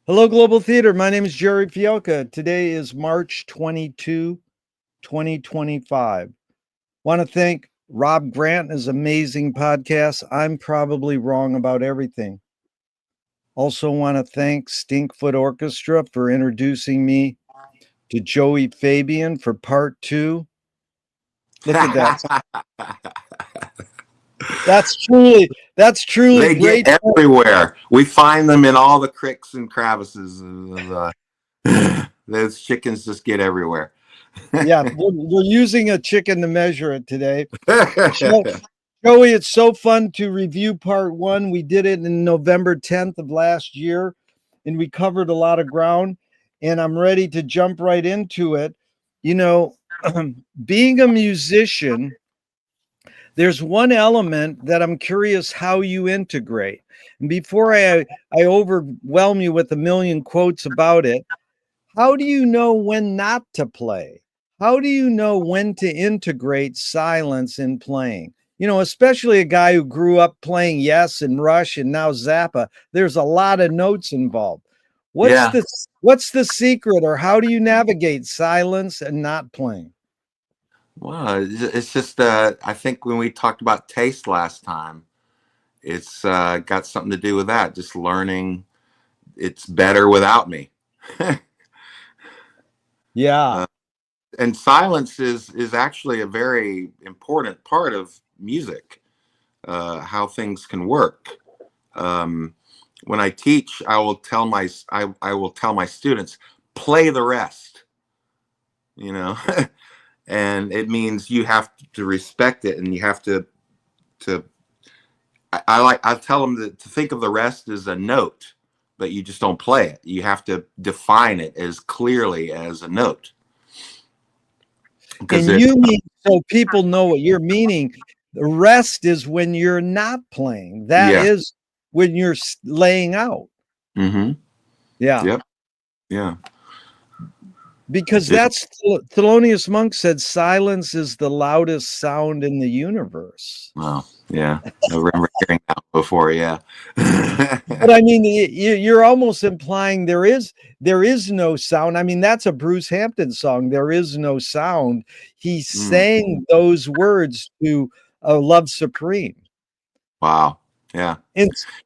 Hello, Global Theater. My name is Gerry Fialka. Today is March 22, 2025. Want to thank Rob Grant and his amazing podcast. I'm probably wrong about everything. Also want to thank Stinkfoot Orchestra for introducing me to Joey Fabian for part 2. Look at that. That's truly They get great. everywhere. We find them in all the cricks and crevices. Those chickens just get everywhere. Yeah, we're using a chicken to measure it today. Joey, it's so fun to review part 1. We did it in November 10th of last year, and we covered a lot of ground, and I'm ready to jump right into it. You know, being a musician, there's one element that I'm curious how you integrate. And before I overwhelm you with a million quotes about it, how do you know when not to play? How do you know when to integrate silence in playing? Especially a guy who grew up playing Yes and Rush and now Zappa. There's a lot of notes involved. What's Yeah. the what's the secret, or how do you navigate silence and not playing? Well, it's just I think when we talked about taste last time, it's got something to do with that. Just learning it's better without me. Yeah. And silence is actually a very important part of music, how things can work. When I teach, I will tell my students, play the rest, you know. And it means you have to respect it, and you have to I tell them to think of the rest as a note, but you just don't play it. You have to define it as clearly as a note. And you mean, so people know what you're meaning. The rest is when you're not playing. That is when you're laying out. Mm-hmm. Yeah. Yep. Yeah. Because that's Thelonious Monk said silence is the loudest sound in the universe. Oh, yeah. I remember hearing that before. Yeah. But I mean, you're almost implying there is no sound. I mean, that's a Bruce Hampton song. There is no sound. He sang those words to Love Supreme. Wow. Yeah.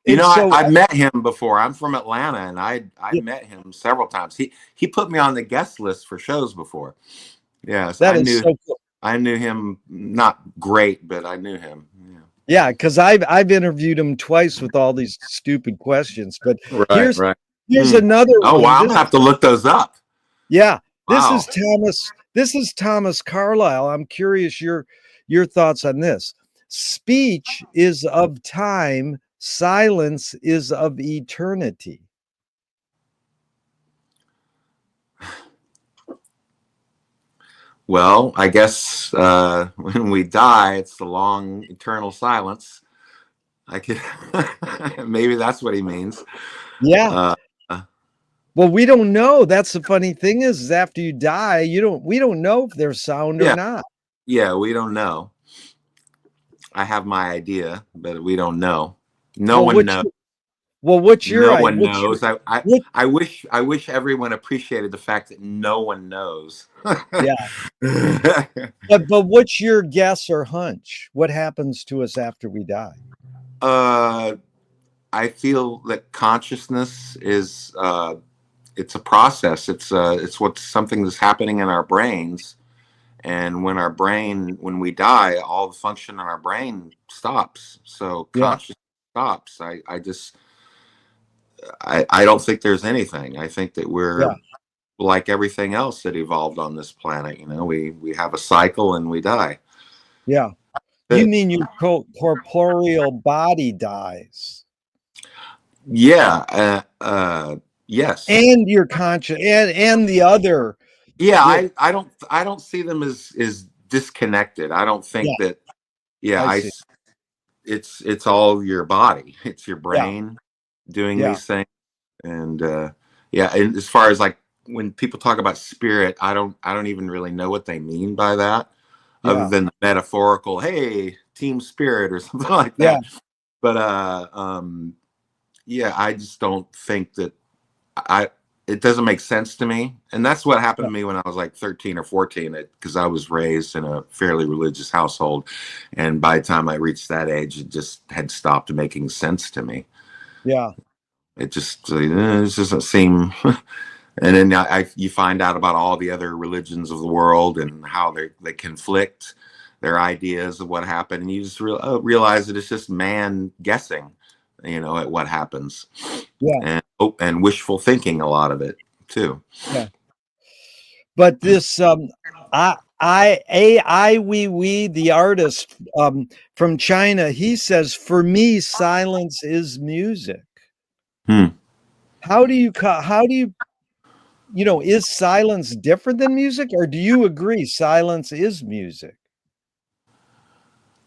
So, I've met him before. I'm from Atlanta, and I met him several times. He put me on the guest list for shows before. Yes, that is so cool. I knew him, not great, but I knew him. Yeah, because I've interviewed him twice with all these stupid questions. But here's another one. Oh wow, I'm gonna have to look those up. Yeah, wow. This is Thomas Carlyle. I'm curious your thoughts on this. Speech is of time, silence is of eternity. Well, I guess when we die, it's the long eternal silence. I could maybe that's what he means. Yeah. Well, we don't know. That's the funny thing is after you die, we don't know if there's sound or not. Yeah, we don't know. I have my idea, but we don't know. No one knows. Well, what's your idea? No one knows. I wish everyone appreciated the fact that no one knows. Yeah. But what's your guess or hunch? What happens to us after we die? I feel that consciousness is it's a process. It's something that's happening in our brains. And when we die, all the function in our brain stops. So consciousness stops. I don't think there's anything. I think that we're like everything else that evolved on this planet. We have a cycle and we die. Yeah. You mean your corporeal body dies? Yeah. Yes. And your conscious and the other. Yeah, I don't see them as disconnected. I don't think that. Yeah, it's all your body. It's your brain doing these things. And and as far as like when people talk about spirit, I don't even really know what they mean by that, other than the metaphorical, hey, team spirit or something like that. But I just don't think that I it doesn't make sense to me. And that's what happened Yeah. to me when I was like 13 or 14, because I was raised in a fairly religious household. And by the time I reached that age, it just had stopped making sense to me. Yeah. It just doesn't seem. And then you find out about all the other religions of the world and how they conflict their ideas of what happened, and you just realize that it's just man guessing, at what happens, Yeah. and wishful thinking, a lot of it too. Yeah. But this Ai Weiwei, the artist from China, he says, for me, silence is music. Hmm. How do you is silence different than music, or do you agree silence is music?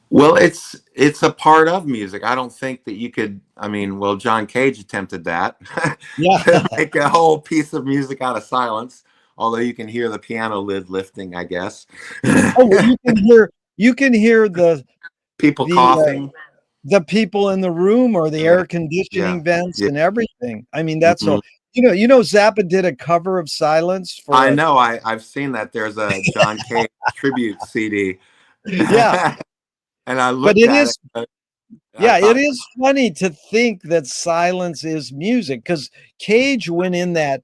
Well, it's a part of music. I don't think that you could. I mean, well, John Cage attempted that Yeah. to make a whole piece of music out of silence. Although you can hear the piano lid lifting, I guess. Oh, well, you can hear People the coughing. the people in the room or the Yeah, air yeah, conditioning vents yeah. and everything. I mean, that's Hmm. all. Zappa did a cover of Silence for I a know. I've seen that. There's a John Cage tribute CD, yeah, and I but looked it at is it. I yeah, it thought, is funny to think that silence is music because Cage went in that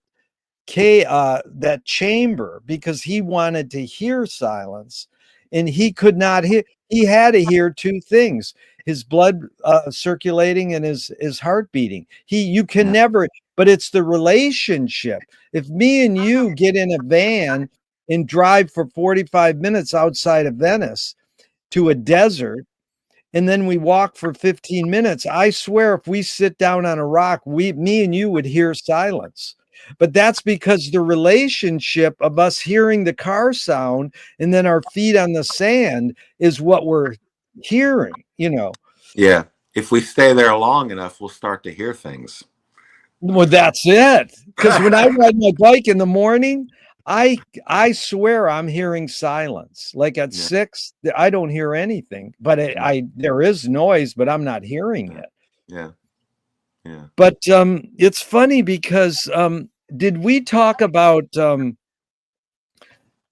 chamber because he wanted to hear silence, and he could not hear. He had to hear two things: his blood circulating and his heart beating. You can yeah, never, but it's the relationship. If me and you get in a van and drive for 45 minutes outside of Venice to a desert, and then we walk for 15 minutes, I swear if we sit down on a rock, me and you would hear silence. But that's because the relationship of us hearing the car sound and then our feet on the sand is what we're hearing. yeah. If we stay there long enough, we'll start to hear things. Well, that's it. Because when I ride my bike in the morning, I swear I'm hearing silence. Like at Yeah, 6, I don't hear anything, but yeah, there is noise, but I'm not hearing yeah, it. yeah, yeah. But it's funny because did we talk about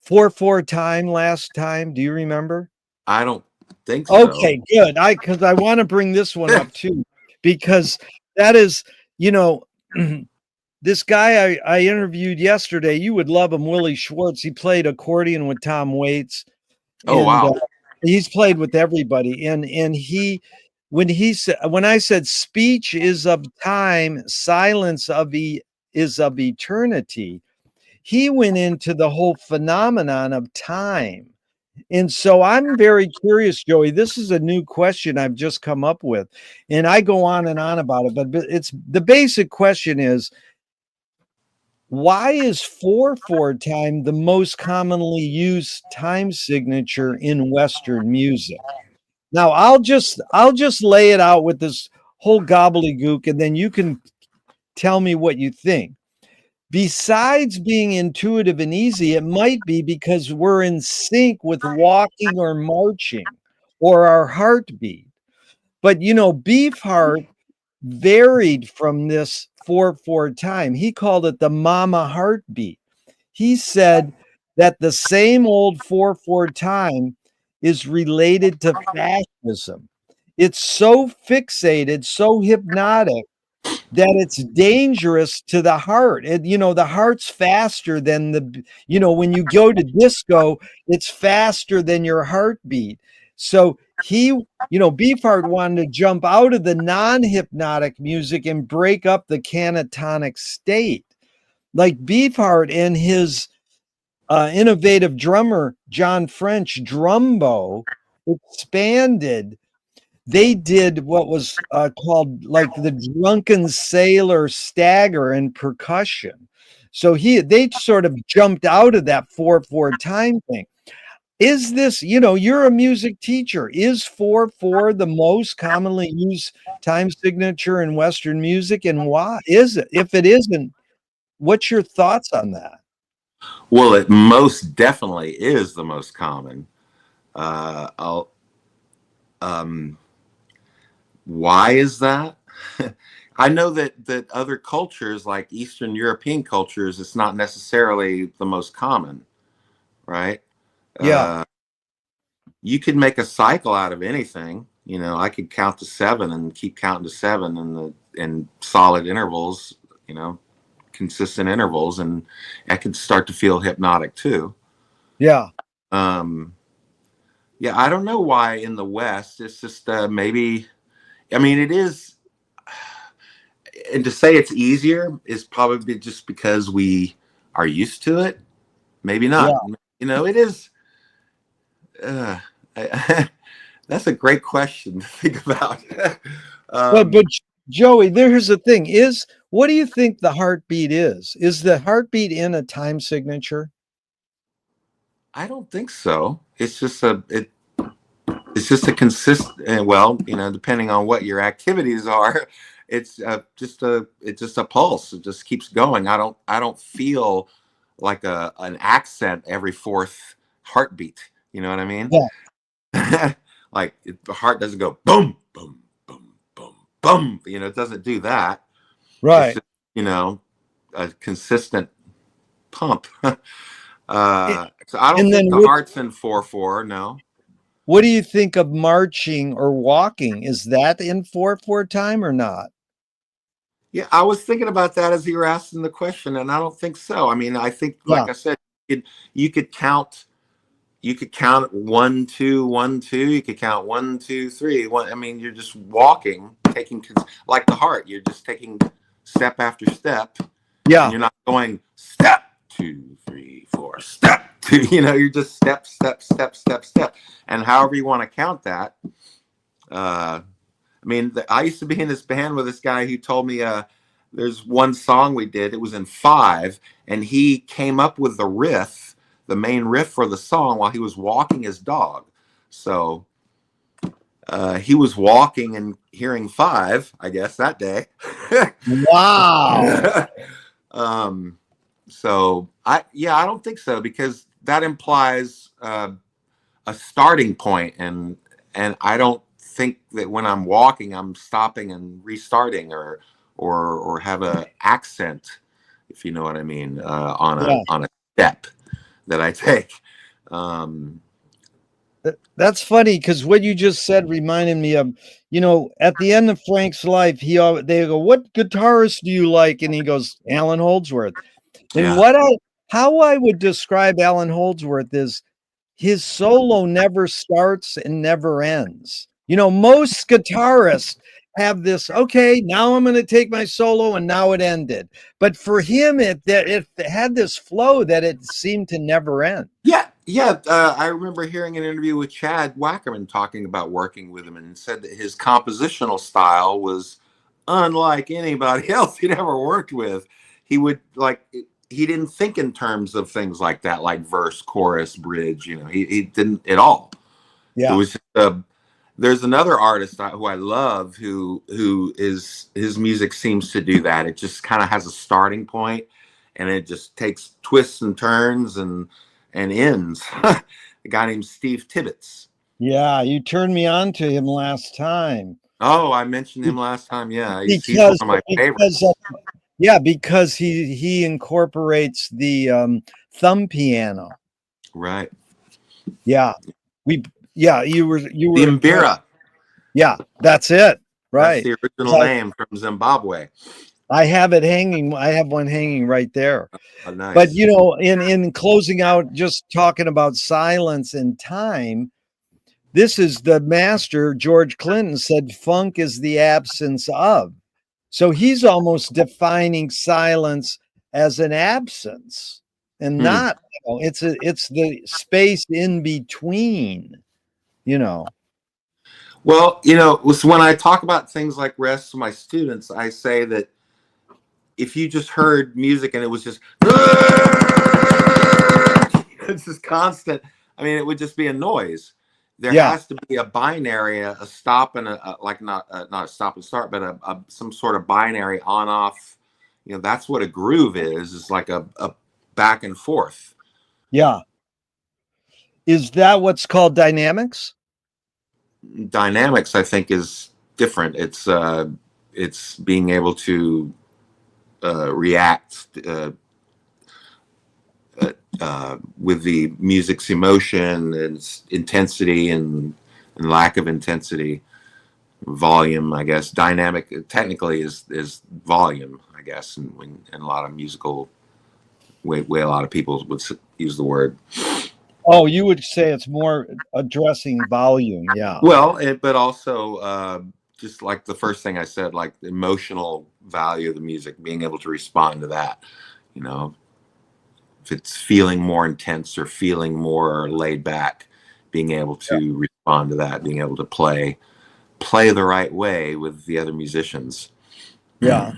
4/4 time last time? Do you remember? I don't think so. Okay, good. Because I want to bring this one up too, because that is, you know, this guy I interviewed yesterday. You would love him, Willie Schwartz. He played accordion with Tom Waits, Oh and wow. he's played with everybody. And when I said speech is of time, silence is of eternity, he went into the whole phenomenon of time. And so I'm very curious, Joey. This is a new question I've just come up with, and I go on and on about it. But it's the basic question is, why is 4/4 time the most commonly used time signature in Western music? Now I'll just lay it out with this whole gobbledygook, and then you can tell me what you think. Besides being intuitive and easy, it might be because we're in sync with walking or marching or our heartbeat. But Beefheart varied from this 4/4 time. He called it the mama heartbeat. He said that the same old 4/4 time is related to fascism. It's so fixated, so hypnotic that it's dangerous to the heart. The heart's faster than when you go to disco, it's faster than your heartbeat. So Beefheart wanted to jump out of the non-hypnotic music and break up the canatonic state. Like Beefheart and his innovative drummer, John French, Drumbo, expanded. They did what was called like the drunken sailor stagger and percussion. So they sort of jumped out of that 4/4 time thing. Is this, you're a music teacher. Is 4/4 the most commonly used time signature in Western music? And why is it? If it isn't, what's your thoughts on that? Well, it most definitely is the most common. I'll, why is that? I know that other cultures, like Eastern European cultures, it's not necessarily the most common, right? Yeah. You could make a cycle out of anything. You know, I could count to 7 and keep counting to 7 in solid intervals, you know, consistent intervals, and I could start to feel hypnotic too. Yeah. Yeah, I don't know why in the West. It's just maybe, I mean, it is, and to say it's easier is probably just because we are used to it. Maybe Yeah. not. You know, it is. That's a great question to think about. But Joey, there's the thing: is what do you think the heartbeat is? Is the heartbeat in a time signature? I don't think so. It's just a consistent. Well, you know, depending on what your activities are, it's just a pulse. It just keeps going. I don't feel like an accent every fourth heartbeat. You know what I mean? Yeah. Like the heart doesn't go boom, boom, boom, boom, boom. You know, it doesn't do that. It's Right. just, you know, a consistent pump. A- So I don't And then think the heart's in 4/4. No. what do you think of marching or walking? Is that in 4/4 time or not? Yeah, I was thinking about that as you were asking the question, and I don't think so. I mean, I think, Yeah. like I said, you could count. You could count 1, 2, 1, 2. You could count 1, 2, 3. One. I mean, you're just walking, taking like the heart. You're just taking step after step, and Yeah. you're not going step 2, 3, 4, step 2. You know, you're just step, step, step, step, step, and however you want to count that. I mean, I used to be in this band with this guy who told me there's one song we did. It was in 5, and he came up with the riff, the main riff for the song, while he was walking his dog. So he was walking and hearing 5, I guess, that day. Wow. So I don't think so, because that implies a starting point, and I don't think that when I'm walking I'm stopping and restarting or have a accent, if you know what I mean, Yeah. on a step that I take. Um, That's funny because what you just said reminded me of, at the end of Frank's life, they go, "What guitarist do you like?" And he goes, "Alan Holdsworth." And yeah, how I would describe Alan Holdsworth is his solo never starts and never ends. Most guitarists have this, okay, now I'm going to take my solo and now it ended. But for him, it had this flow that it seemed to never end. yeah. I remember hearing an interview with Chad Wackerman talking about working with him, and said that his compositional style was unlike anybody else he'd ever worked with. He would like he didn't think in terms of things like that, like verse, chorus, bridge. You know, he didn't at all. It Yeah. was just, there's another artist who I love who is his music seems to do that. It just kind of has a starting point, and it just takes twists and turns and ends. A guy named Steve Tibbetts. Yeah. You turned me on to him last time. Oh, I mentioned him last time. Yeah, he's one Because of my because favorites. yeah, because he incorporates the thumb piano. Right. Yeah. We yeah, you were The impressed. Mbira. Yeah, that's it. That's Right. the original So name from Zimbabwe. I have it hanging. I have one hanging right there. Oh, But nice. in closing out, just talking about silence and time, this is the master. George Clinton said funk is the absence of. So he's almost defining silence as an absence and Hmm. not, it's the space in between, you know. Well, you know, when I talk about things like rest to my students, I say that if you just heard music and it was just it's just constant, I mean, it would just be a noise. There Yeah. has to be a binary, a stop and like not a stop and start, but some sort of binary on off. You know, that's what a groove is like a back and forth. Yeah. Is that what's called dynamics? Dynamics, I think, is different. It's it's being able to react with the music's emotion and its intensity and lack of intensity, volume, I guess. Dynamic technically is volume, I guess, in a lot of musical way a lot of people would use the word. Oh, you would say it's more addressing volume, yeah. Well, but also just like the first thing I said, like the emotional value of the music, being able to respond to that, you know, if it's feeling more intense or feeling more laid back, being able to respond to that, being able to play the right way with the other musicians. Yeah.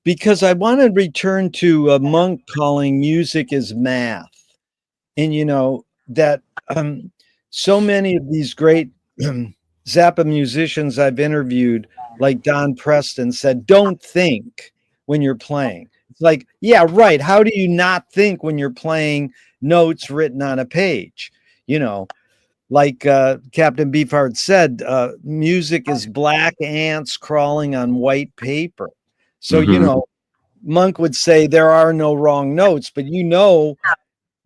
Because I want to return to a monk calling music is math. And you know that so many of these great Zappa musicians I've interviewed, like Don Preston, said, "Don't think when you're playing." It's like, yeah, right. How do you not think when you're playing notes written on a page? You know, like Captain Beefheart said, music is black ants crawling on white paper. So, you Mm-hmm. know, Monk would say there are no wrong notes, but you know,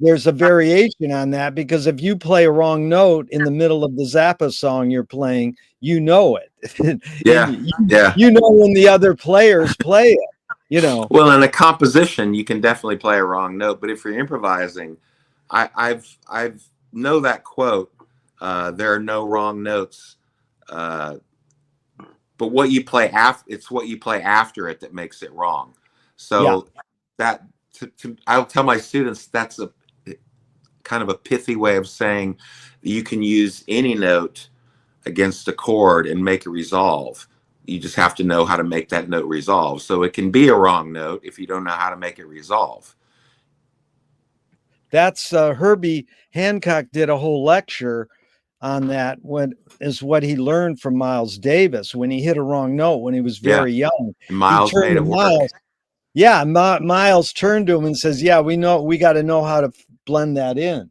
there's a variation on that because if you play a wrong note in the middle of the Zappa song you're playing, you know it. And Yeah, yeah. you know when the other players play it, you know. Well, in a composition, you can definitely play a wrong note, but if you're improvising, I've know that quote. There are no wrong notes, uh, but what you play after, it's what you play after it that makes it wrong. Yeah. So that I'll tell my students that's a kind of a pithy way of saying that you can use any note against a chord and make it resolve. You just have to know how to make that note resolve. So it can be a wrong note if you don't know how to make it resolve. That's Herbie Hancock did a whole lecture on that when is what he learned from Miles Davis when he hit a wrong note when he was Yeah. very young. And He Miles turned made to it work. Miles. Yeah, Miles turned to him and says, "Yeah, we know we got to know how to blend that in."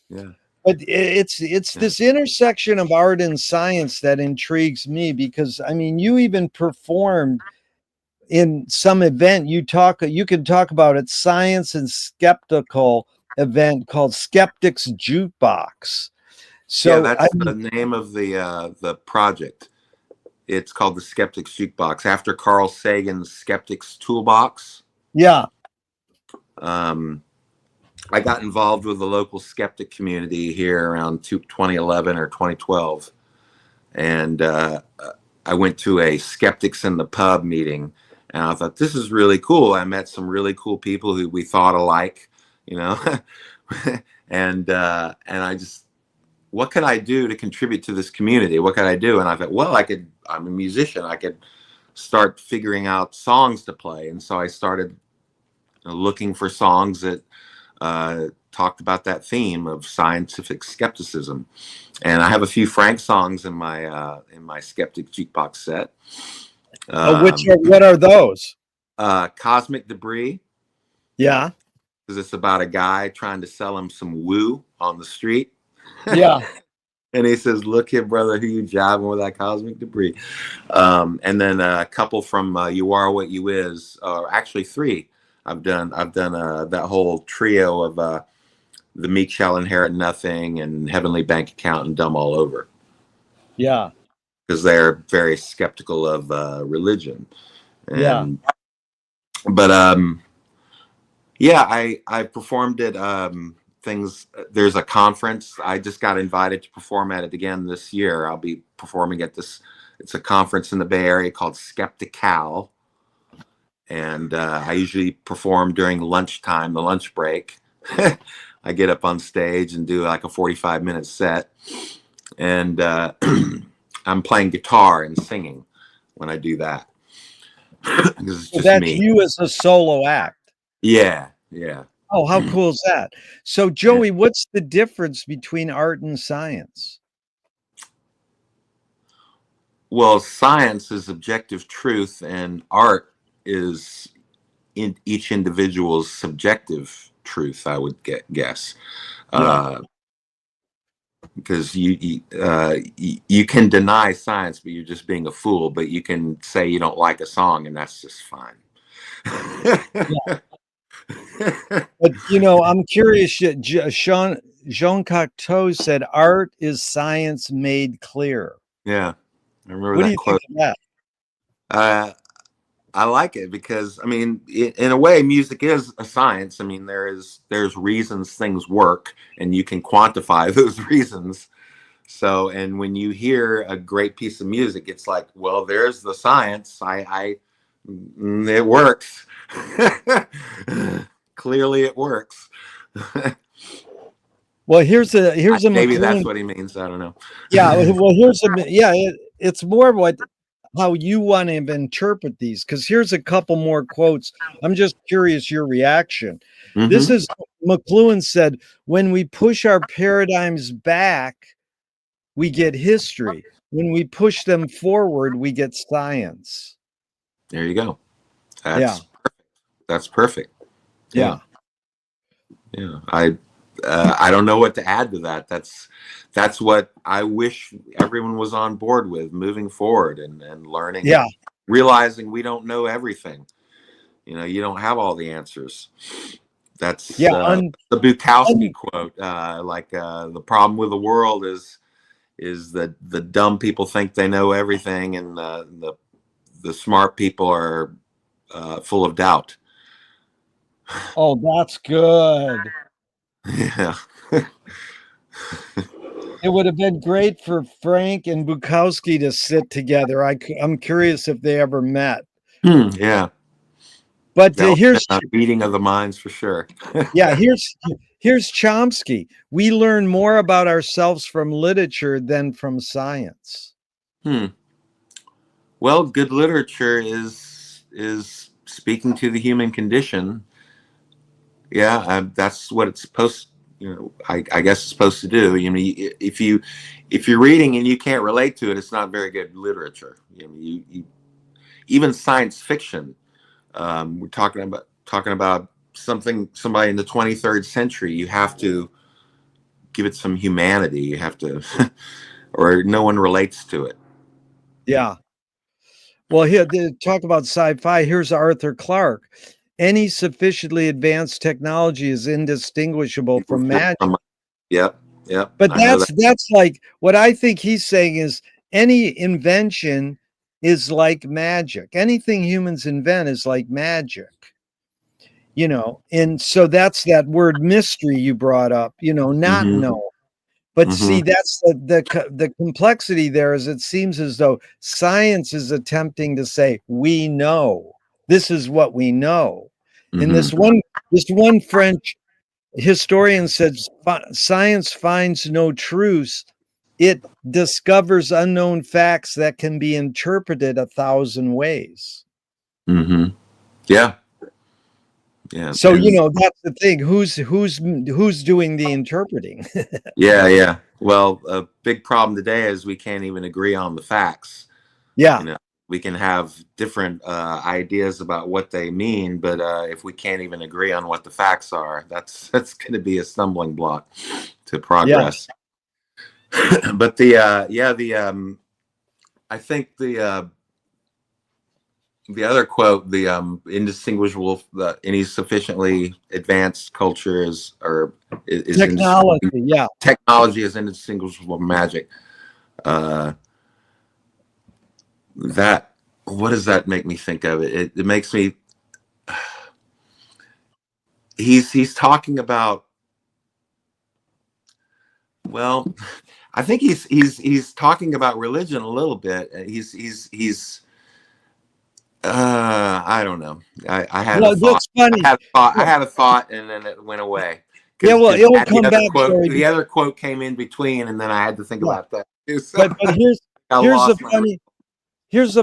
Yeah. But it's Yeah. this intersection of art and science that intrigues me because I mean, you even performed in some event. You can talk about it, science and skeptical event called Skeptics Jukebox. Yeah, So I that's the name of the project. It's called the Skeptics Jukebox after Carl Sagan's Skeptics Toolbox. yeah, I got involved with the local skeptic community here around 2011 or 2012. And I went to a Skeptics in the Pub meeting. And I thought, this is really cool. I met some really cool people who we thought alike, you know. And I just, what could I do to contribute to this community? What could I do? And I thought, well, I'm a musician. I could start figuring out songs to play. And so I started looking for songs that talked about that theme of scientific skepticism. And I have a few Frank songs in my Skeptic Jukebox set. what are those? Cosmic Debris, Yeah, because it's about a guy trying to sell him some woo on the street. yeah, And he says, "Look here, brother, who you jiving with that cosmic debris?" And then a couple from "You Are What You Is," or actually three. I've done that whole trio of "The Meek Shall Inherit Nothing" and "Heavenly Bank Account" and "Dumb All Over," yeah, because they're very skeptical of religion. yeah. And but yeah, I performed at things. There's a conference. I just got invited to perform at it again this year. I'll be performing at this. It's a conference in the Bay Area called Skeptical, and I usually perform during lunchtime, the lunch break. I get up on stage and do like a 45-minute set, and I'm playing guitar and singing when I do that because it's So just that's me. you as a solo act. Yeah, yeah. Oh, how cool is that? So, Yeah. Joey, what's the difference between art and science? Well, science is objective truth, and art is in each individual's subjective truth. I would guess. Yeah, Uh, because you can deny science, but you're just being a fool. But you can say you don't like a song, and that's just fine. Yeah. But you know, I'm curious. Jean Cocteau said, "Art is science made clear." Yeah, I remember What do that you think quote. of that? I like it because, I mean, in a way, music is a science. I mean, there's reasons things work, and you can quantify those reasons. So, and when you hear a great piece of music, it's like, well, there's the science. It works. Clearly, it works. Well, here's a Maybe McLuhan. that's what he means. I don't know. Yeah, well, it's more what how you want to interpret these, because here's a couple more quotes. I'm just curious your reaction. This Mm-hmm. is McLuhan said, "When we push our paradigms back, we get history. When we push them forward, we get science." There you go. Yeah, That's perfect. Yeah. yeah, Yeah, I don't know what to add to that. That's what I wish everyone was on board with moving forward, and learning, yeah, realizing we don't know everything. You know, you don't have all the answers. That's yeah. the Bukowski quote. The problem with the world is that the dumb people think they know everything, and the smart people are full of doubt. Oh, that's good. Yeah. It would have been great for Frank and Bukowski to sit together. I'm curious if they ever met. Yeah. But That was a meeting of the minds for sure. yeah, here's Chomsky. We learn more about ourselves from literature than from science. Well, good literature is speaking to the human condition. Yeah, that's what it's supposed. I guess it's supposed to do. You know, if you're reading and you can't relate to it, it's not very good literature. Even science fiction. We're talking about somebody in the 23rd century. You have to give it some humanity. You have to, or no one relates to it. Yeah. Well, here to talk about sci-fi. Here's Arthur Clarke. Any sufficiently advanced technology is indistinguishable from magic. Yep, yep. But I know that. that's like what I think he's saying is any invention is like magic. Anything humans invent is like magic. You know, and so that's that word mystery you brought up, you know, not Mm-hmm, know. But mm-hmm, see, that's the complexity there is it seems as though science is attempting to say, we know. This is what we know. And mm-hmm, this one French historian says science finds no truths. It discovers unknown facts that can be interpreted 1,000 ways. mm-hmm. Yeah, yeah, So, you and know, that's the thing. Who's doing the interpreting? yeah, yeah. Well, a big problem today is we can't even agree on the facts. Yeah. You know, we can have different ideas about what they mean, but if we can't even agree on what the facts are, that's going to be a stumbling block to Yeah. progress. But I think the other quote, the indistinguishable, any sufficiently advanced culture is Technology. Yeah. technology is indistinguishable from magic. Uh, that what does that make me think of? It makes me. He's talking about. Well, I think he's talking about religion a little bit. He's. I don't know. I had a Well, thought. that's funny. I had a thought, and then it went away. Yeah, well, Because it'll come back, Joey. the other quote came in between, and then I had to think Yeah. about that too. So But I here's the lost my.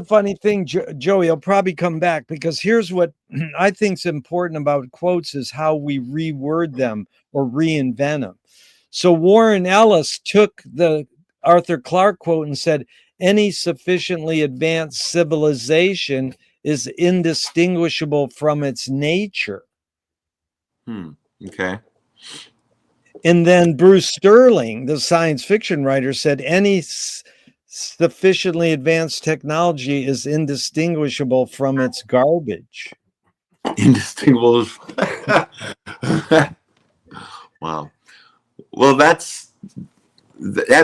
funny thing, Joey. I'll probably come back because here's what I think's important about quotes is how we reword them or reinvent them. So Warren Ellis took the Arthur Clarke quote and said, "Any sufficiently advanced civilization is indistinguishable from its nature." Okay. And then Bruce Sterling, the science fiction writer, said any sufficiently advanced technology is indistinguishable from its garbage. Indistinguishable. Wow. Well, that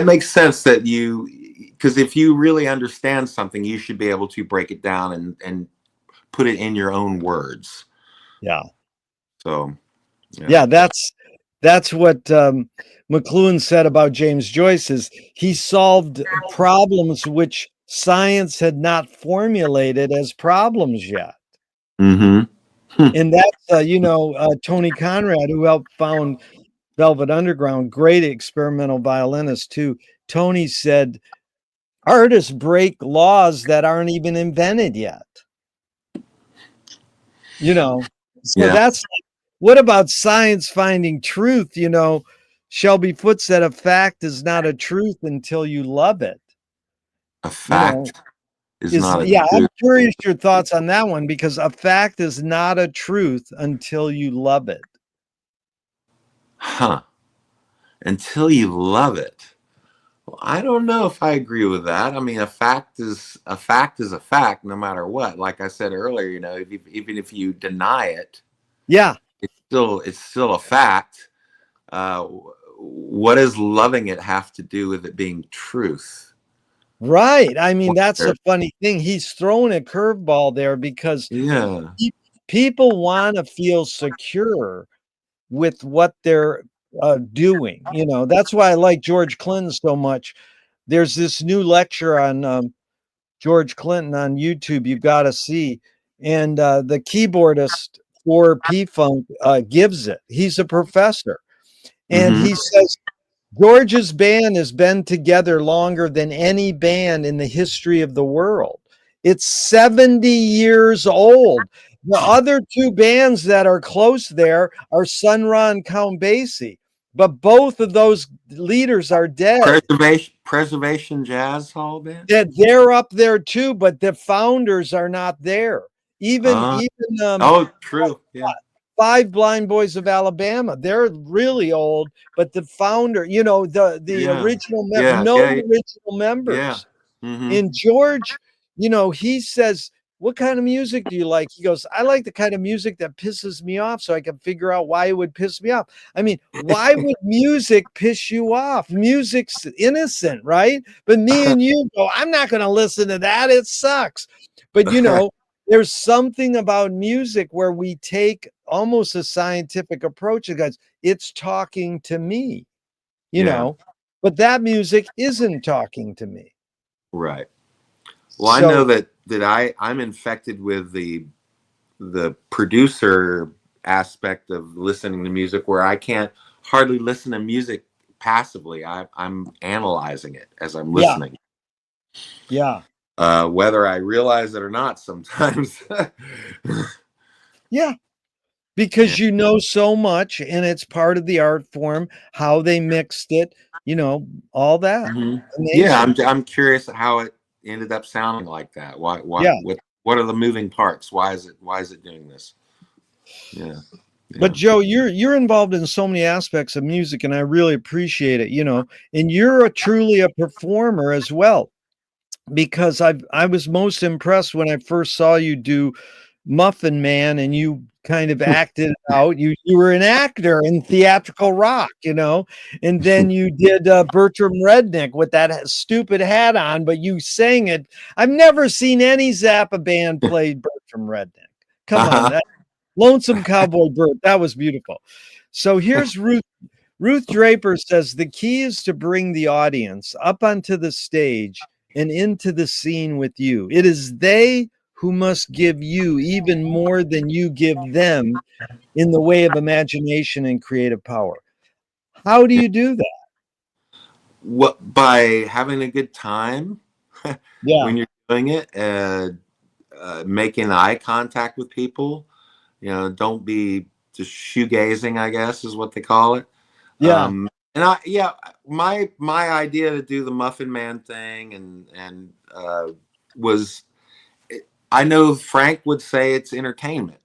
makes sense that because if you really understand something, you should be able to break it down and put it in your own words. Yeah. So, yeah, that's what McLuhan said about James Joyce is he solved problems which science had not formulated as problems yet. Mm-hmm. And that's, Tony Conrad, who helped found Velvet Underground, great experimental violinist too. Tony said, artists break laws that aren't even invented yet. So Yeah. that's like, what about science finding truth? Shelby Foote said a fact is not a truth until you love it. A fact is not a I'm truth. curious your thoughts on that one, because a fact is not a truth until you love it. Huh. Until you love it. Well, I don't know if I agree with that. I mean, a fact is a fact, no matter what. Like I said earlier, even if you deny it, Yeah, it's still a fact. What does loving it have to do with it being truth? right. I mean, that's the funny thing. He's throwing a curveball there because people want to feel secure with what they're doing. That's why I like George Clinton so much. There's this new lecture on George Clinton on YouTube you've got to see. And the keyboardist for P-Funk gives it. He's a professor. And he says, George's band has been together longer than any band in the history of the world. It's 70 years old. The other two bands that are close there are Sun Ra and Count Basie, but both of those leaders are dead. Preservation Jazz Hall Band. They're up there too, but the founders are not there. Even true. Yeah. Five Blind Boys of Alabama, they're really old, but the founder, the original original members. Yeah. Mm-hmm. And George, he says, what kind of music do you like? He goes, I like the kind of music that pisses me off so I can figure out why it would piss me off. I mean, why would music piss you off? Music's innocent, right? But me and you go, I'm not going to listen to that. It sucks. But, there's something about music where we take almost a scientific approach. It goes, it's talking to me, but that music isn't talking to me. Right. Well, I know that I'm infected with the producer aspect of listening to music, where I can't hardly listen to music passively. I'm analyzing it as I'm listening. Yeah. Whether I realize it or not sometimes. Yeah. Because you know so much, and it's part of the art form, how they mixed it, all that. Mm-hmm. Yeah, I'm curious how it ended up sounding like that. Why what are the moving parts? Why is it doing this? Yeah. But Joe, you're involved in so many aspects of music, and I really appreciate it, and you're truly a performer as well, because I was most impressed when I first saw you do Muffin Man, and you kind of acted out. You were an actor in theatrical rock, and then you did Bertram Redneck with that stupid hat on, but you sang it. I've never seen any Zappa band play Bertram Redneck. Come on, that Lonesome Cowboy Bert, that was beautiful. So here's Ruth Draper says the key is to bring the audience up onto the stage and into the scene with you. It is they who must give you even more than you give them in the way of imagination and creative power. How do you do that? What, by having a good time when you're doing it, making eye contact with people. Don't be just shoegazing, I guess is what they call it. Yeah. My idea to do the Muffin Man thing and was, I know Frank would say it's entertainment.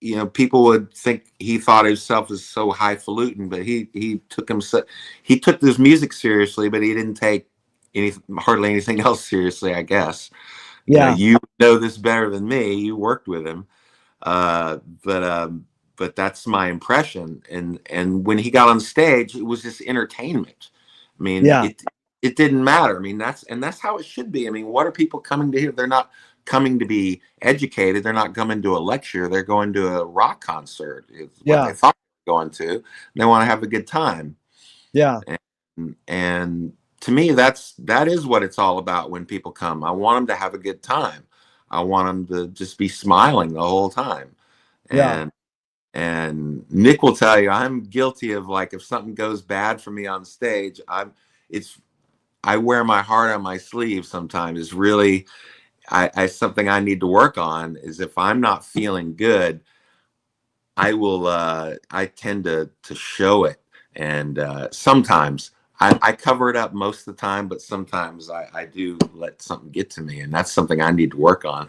you know, people would think he thought himself as so highfalutin, but he took this music seriously, but he didn't take hardly anything else seriously, I guess. You know, Yeah. you know this better than me. You worked with him. Uh, but but that's my impression. And when he got on stage, it was just entertainment. I mean, Yeah. it didn't matter. I mean, that's how it should be. I mean, what are people coming to hear? They're not coming to be educated. They're not coming to a lecture. They're going to a rock concert. Is what they thought they were going to. They want to have a good time. Yeah. And to me, that is what it's all about when people come. I want them to have a good time. I want them to just be smiling the whole time. Yeah. And Nick will tell you, I'm guilty of, like, if something goes bad for me on stage, I wear my heart on my sleeve sometimes. It's really, I something I need to work on is if I'm not feeling good, I tend to show it. And sometimes I cover it up most of the time, but sometimes I do let something get to me, and that's something I need to work on.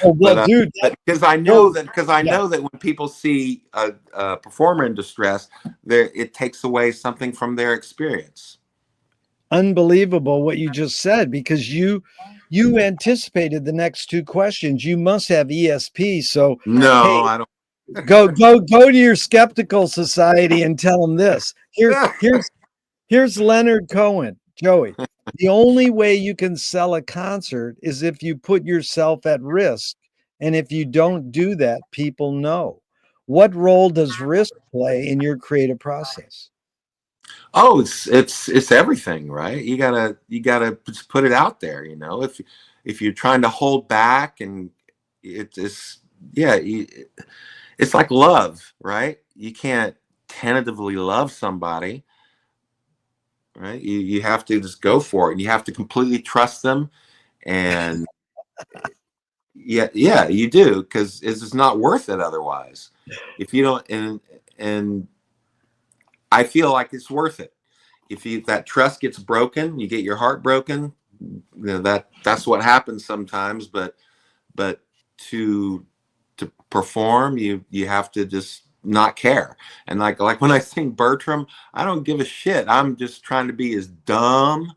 Oh, well, dude, because I know that when people see a performer in distress, it takes away something from their experience. Unbelievable what you just said, because you anticipated the next two questions. You must have ESP. So No, hey, I don't. go to your skeptical society and tell them this. Here's Leonard Cohen. Joey, the only way you can sell a concert is if you put yourself at risk. And if you don't do that, people know. What role does risk play in your creative process? Oh, it's everything, right? You gotta just put it out there. You know, if you're trying to hold back, and it's yeah, it's like love, right? You can't tentatively love somebody, right? You have to just go for it, and you have to completely trust them. And yeah, you do, because it's just not worth it otherwise. If you don't, and I feel like it's worth it. If that trust gets broken, you get your heart broken. You know, that's what happens sometimes. But to perform, you have to just not care. And like when I sing Bertram, I don't give a shit. I'm just trying to be as dumb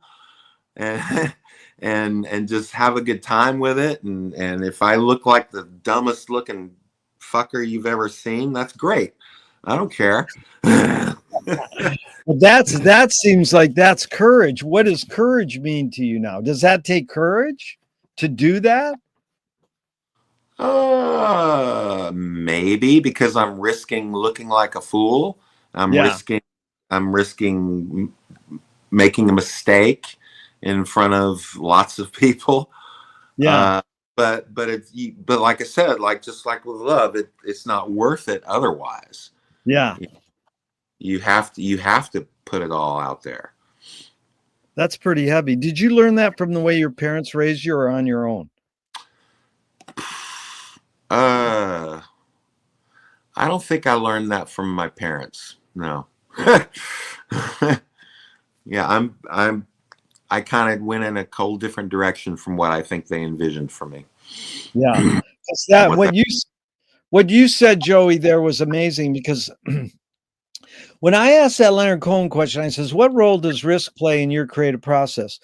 and and just have a good time with it. And if I look like the dumbest looking fucker you've ever seen, that's great. I don't care. Well, that seems like that's courage. What does courage mean to you now? Does that take courage to do that? Maybe, because I'm risking looking like a fool. I'm Yeah. risking I'm risking making a mistake in front of lots of people. Yeah. Uh, but like I said, like just like with love, it's not worth it otherwise. Yeah. You have to put it all out there. That's pretty heavy. Did you learn that from the way your parents raised you or on your own? I don't think I learned that from my parents. No. Yeah, I kind of went in a whole different direction from what I think they envisioned for me. Yeah. That what you said, Joey, there was amazing, because when I asked that Leonard Cohen question, I says, what role does risk play in your creative process?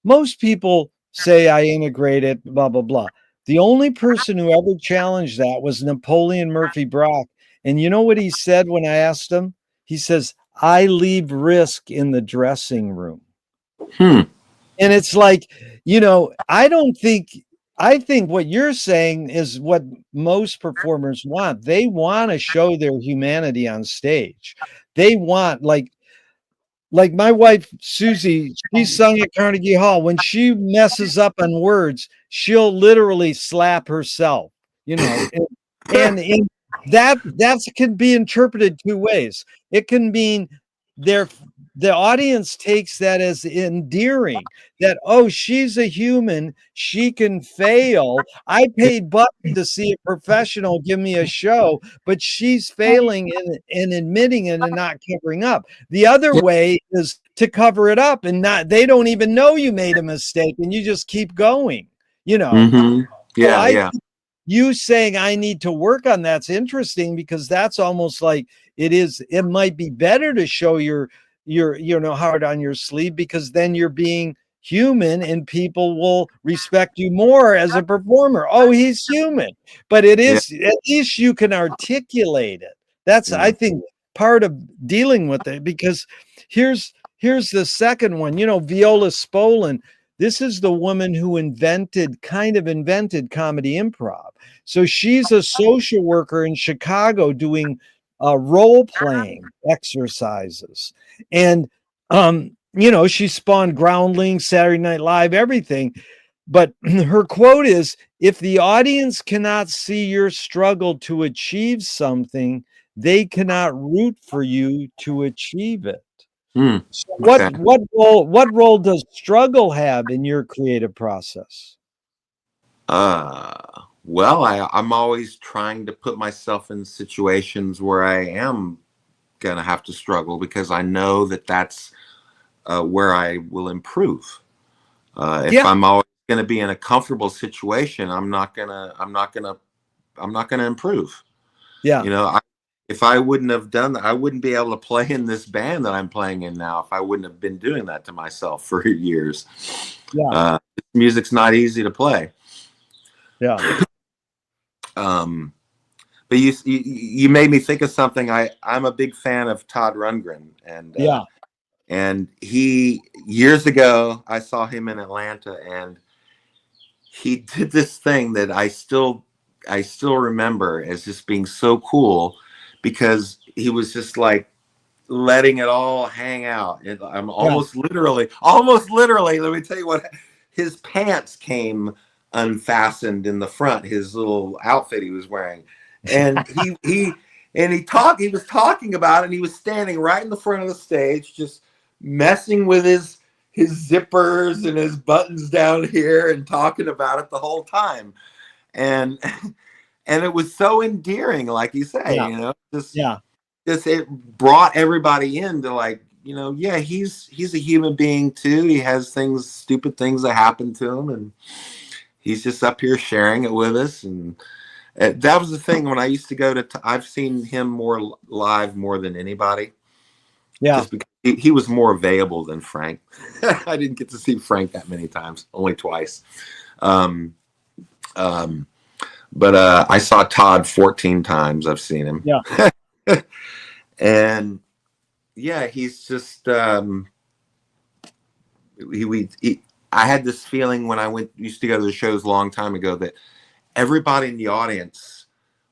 Most people say I integrate it, blah, blah, blah. The only person who ever challenged that was Napoleon Murphy Brock. And you know what he said when I asked him? He says, I leave risk in the dressing room. Hmm. And it's like, I think what you're saying is what most performers want. They want to show their humanity on stage. They want, like my wife Susie, she sung at Carnegie Hall. When she messes up on words, she'll literally slap herself, and that can be interpreted two ways. It can mean they're the audience takes that as endearing, that, oh, she's a human, she can fail. I paid bucks to see a professional give me a show, but she's failing in admitting it and not covering up. The other way is to cover it up, and they don't even know you made a mistake, and you just keep going. Mm-hmm. So Yeah, yeah. you saying I need to work on that's interesting, because that's almost like it might be better to show your heart on your sleeve, because then you're being human and people will respect you more as a performer. Oh, he's human. But it Yeah. is, at least you can articulate it. That's, I think, part of dealing with it, because here's the second one. Viola Spolin, this is the woman who invented comedy improv. So she's a social worker in Chicago doing role playing exercises. And she spawned Groundlings, Saturday Night Live, everything. But her quote is, if the audience cannot see your struggle to achieve something, they cannot root for you to achieve it. So Okay. what role does struggle have in your creative process? Well, I'm always trying to put myself in situations where I am gonna have to struggle, because I know that that's where I will improve. If I'm always gonna be in a comfortable situation, I'm not gonna improve. Yeah. If I wouldn't have done that, I wouldn't be able to play in this band that I'm playing in now. If I wouldn't have been doing that to myself for years. Yeah. Music's not easy to play. Yeah. But you made me think of something. I'm a big fan of Todd Rundgren, and he, years ago, I saw him in Atlanta, and he did this thing that I still remember as just being so cool, because he was just like letting it all hang out. And I'm almost literally, let me tell you what, his pants came unfastened in the front, his little outfit he was wearing. And he was talking about it, and he was standing right in the front of the stage, just messing with his zippers and his buttons down here, and talking about it the whole time. And it was so endearing, like you say, just it brought everybody into, like, he's a human being too. He has stupid things that happen to him, and he's just up here sharing it with us. And that was the thing when I used to go to, I've seen him more live more than anybody. Yeah. Just because he was more available than Frank. I didn't get to see Frank that many times, only twice. But I saw Todd 14 times. I've seen him. Yeah. And yeah, he's just I had this feeling when I used to go to the shows a long time ago, that everybody in the audience,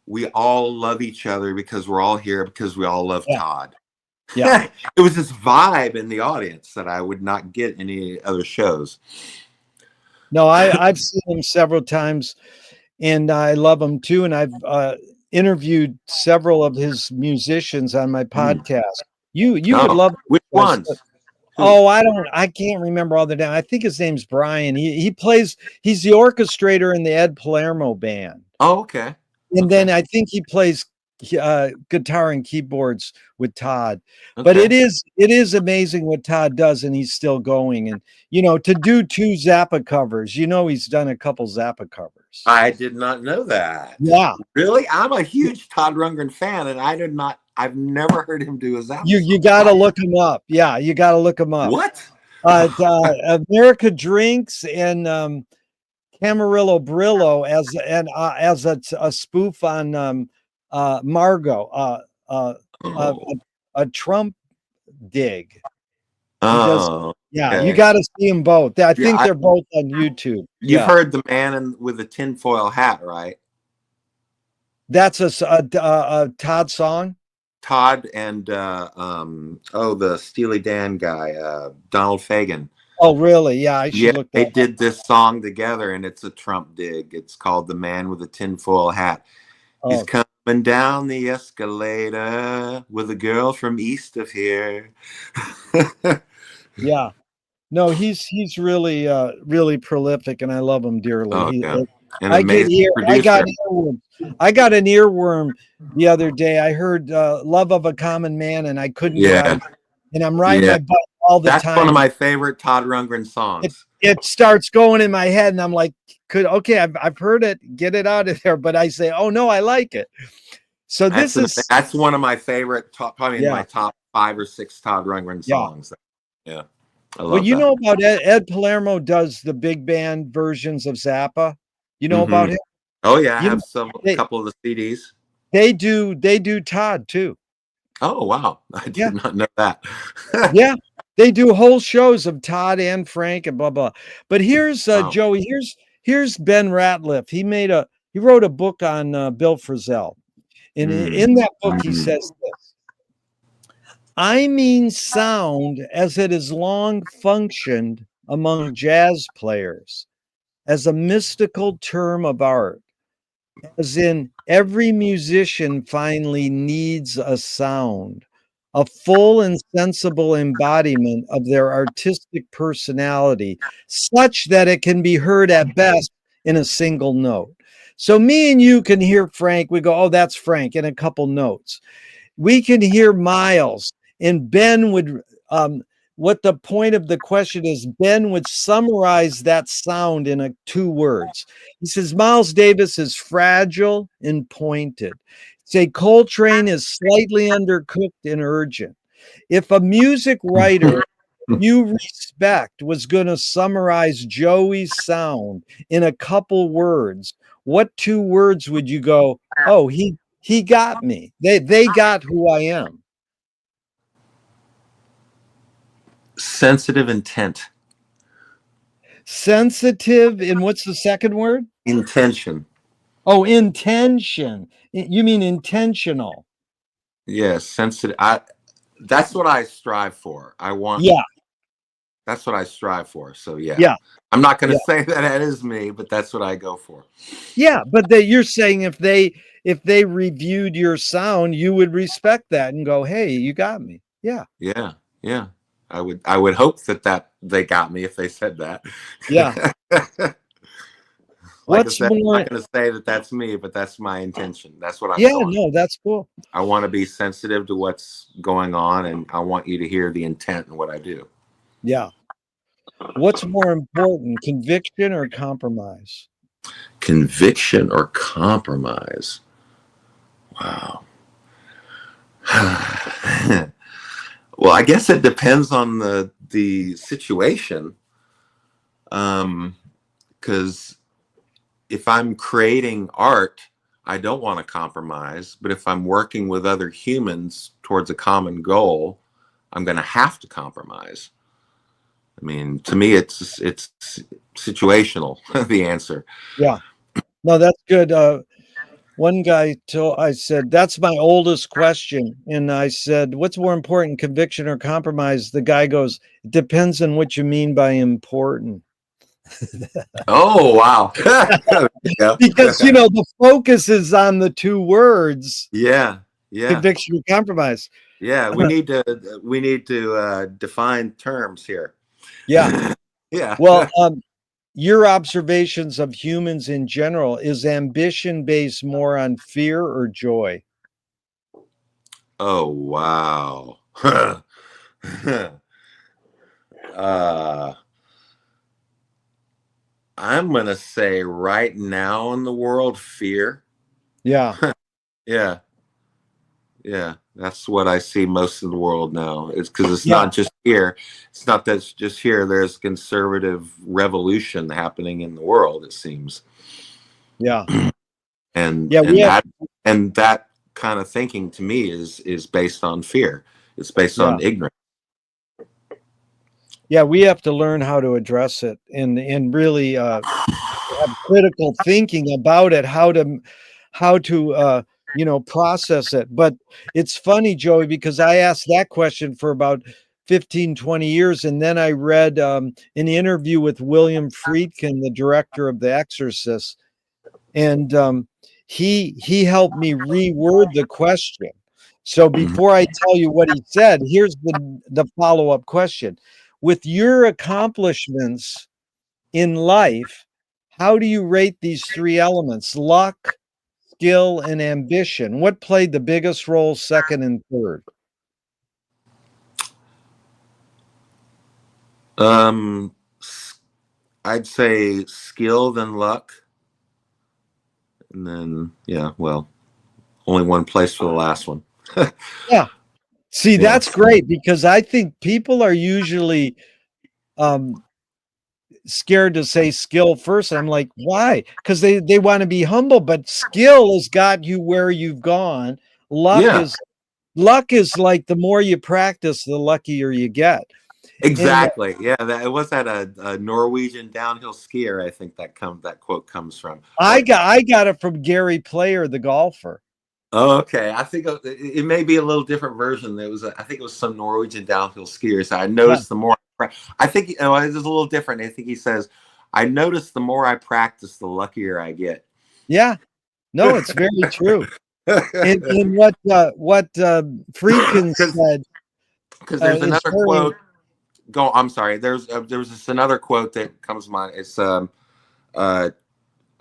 we all love each other because we're all here because we all love Todd. Yeah. It was this vibe in the audience that I would not get any other shows. No, I've seen him several times, and I love him too. And I've interviewed several of his musicians on my podcast. You would love which ones? Oh, I can't remember all the names. I think his name's Brian. He's the orchestrator in the Ed Palermo band. Oh, okay. And then I think he plays guitar and keyboards with Todd. But it is amazing what Todd does, and he's still going. And to do 2 Zappa covers, he's done a couple Zappa covers. I did not know that. Yeah. Really? I'm a huge Todd Rundgren fan, and I've never heard him do a Zappa. You got to look him up. Yeah, you got to look him up. What? America Drinks and Camarillo Brillo as a spoof on Margot, a Trump dig. You got to see them both. I think they're both on YouTube. You've heard The Man with the Tinfoil Hat, right? That's a Todd song. Todd and the Steely Dan guy, Donald Fagen. Oh, really? Yeah, I should look. They did this song together, and it's a Trump dig. It's called "The Man with the Tinfoil Hat." He's coming down the escalator with a girl from east of here. Yeah, no, he's really really prolific, and I love him dearly. I got an earworm the other day. I heard "Love of a Common Man," and I couldn't. And I'm riding my bike all the time. That's one of my favorite Todd Rundgren songs. it starts going in my head, and I'm like, okay, I've heard it, get it out of there. But I say, oh no, I like it. So that's one of my favorite, probably in my top 5 or 6 Todd Rundgren songs. Yeah, I love well, you that. know about Ed Palermo does the big band versions of Zappa. You know about him? Oh yeah, I have a couple of the CDs. They do Todd too. Oh wow, I did not know that. Yeah, they do whole shows of Todd and Frank and blah blah. But here's Joey. Here's Ben Ratliff. He wrote a book on Bill Frisell. And in that book, he says this: I mean sound as it has long functioned among jazz players as a mystical term of art, as in every musician finally needs a sound, a full and sensible embodiment of their artistic personality, such that it can be heard at best in a single note. So me and you can hear Frank, we go, oh, that's Frank, in a couple notes. We can hear Miles, and Ben would, what the point of the question is, Ben would summarize that sound in 2 words. He says, Miles Davis is fragile and pointed. Say Coltrane is slightly undercooked and urgent. If a music writer you respect was going to summarize Joey's sound in a couple words, what 2 words would you go, oh, he got me. They got who I am. Sensitive intent. Sensitive, and what's the second word? Intention. Oh, intention. You mean intentional. Yes, sensitive. That's what I strive for. That's what I strive for. So yeah. I'm not going to say that is me, but that's what I go for. Yeah, but you're saying if they reviewed your sound, you would respect that and go, "Hey, you got me." Yeah. Yeah. I would hope that they got me if they said that. Yeah. Like I said, I'm not going to say that that's me, but that's my intention. That's what I'm going. No, that's cool. I want to be sensitive to what's going on, and I want you to hear the intent in what I do. Yeah. What's more important, conviction or compromise? Conviction or compromise? Wow. Well, I guess it depends on the situation. Because if I'm creating art, I don't want to compromise. But if I'm working with other humans towards a common goal, I'm going to have to compromise. I mean, to me, it's situational. The answer. Yeah. No, that's good. One guy I said, that's my oldest question. And I said, what's more important, conviction or compromise? The guy goes, it depends on what you mean by important. Oh, wow. Because, the focus is on the 2 words. Yeah. Conviction or compromise. Yeah. We need to define terms here. Yeah. Yeah. Well, your observations of humans in general, is ambition based more on fear or joy? Oh, wow. I'm going to say right now in the world, fear. Yeah. Yeah. That's what I see most of the world now. It's because it's not just here. It's not that it's just here. There's conservative revolution happening in the world, it seems. Yeah. And that kind of thinking to me is based on fear. It's based on ignorance. Yeah, we have to learn how to address it and really have critical thinking about it, how to process it. But it's funny, Joey, because I asked that question for about 15, 20 years. And then I read an interview with William Friedkin, the director of The Exorcist. And he helped me reword the question. So before I tell you what he said, here's the follow-up question. With your accomplishments in life, how do you rate these 3 elements? Luck, skill, and ambition. What played the biggest role, second and third? I'd say skill then luck. And then, yeah, well, only one place for the last one. Yeah. See, Yeah. that's great because I think people are usually scared to say skill first. And I'm like, why? Because they want to be humble, but skill has got you where you've gone. Luck Yeah, is like the more you practice, the luckier you get. And exactly. Yeah, it was that a Norwegian downhill skier. I think that quote comes from. I Or got it from Gerry Player, the golfer. oh, okay, I think it may be a little different version. I think it was some Norwegian downhill skier. So I Yeah. noticed the more I think it was a little different. I think he says, "I noticed the more I practice, the luckier I get." Yeah. No, it's very true. And what Friedkin said, Because there's is another very, quote. I'm sorry. There was this another quote that comes to mind. It's uh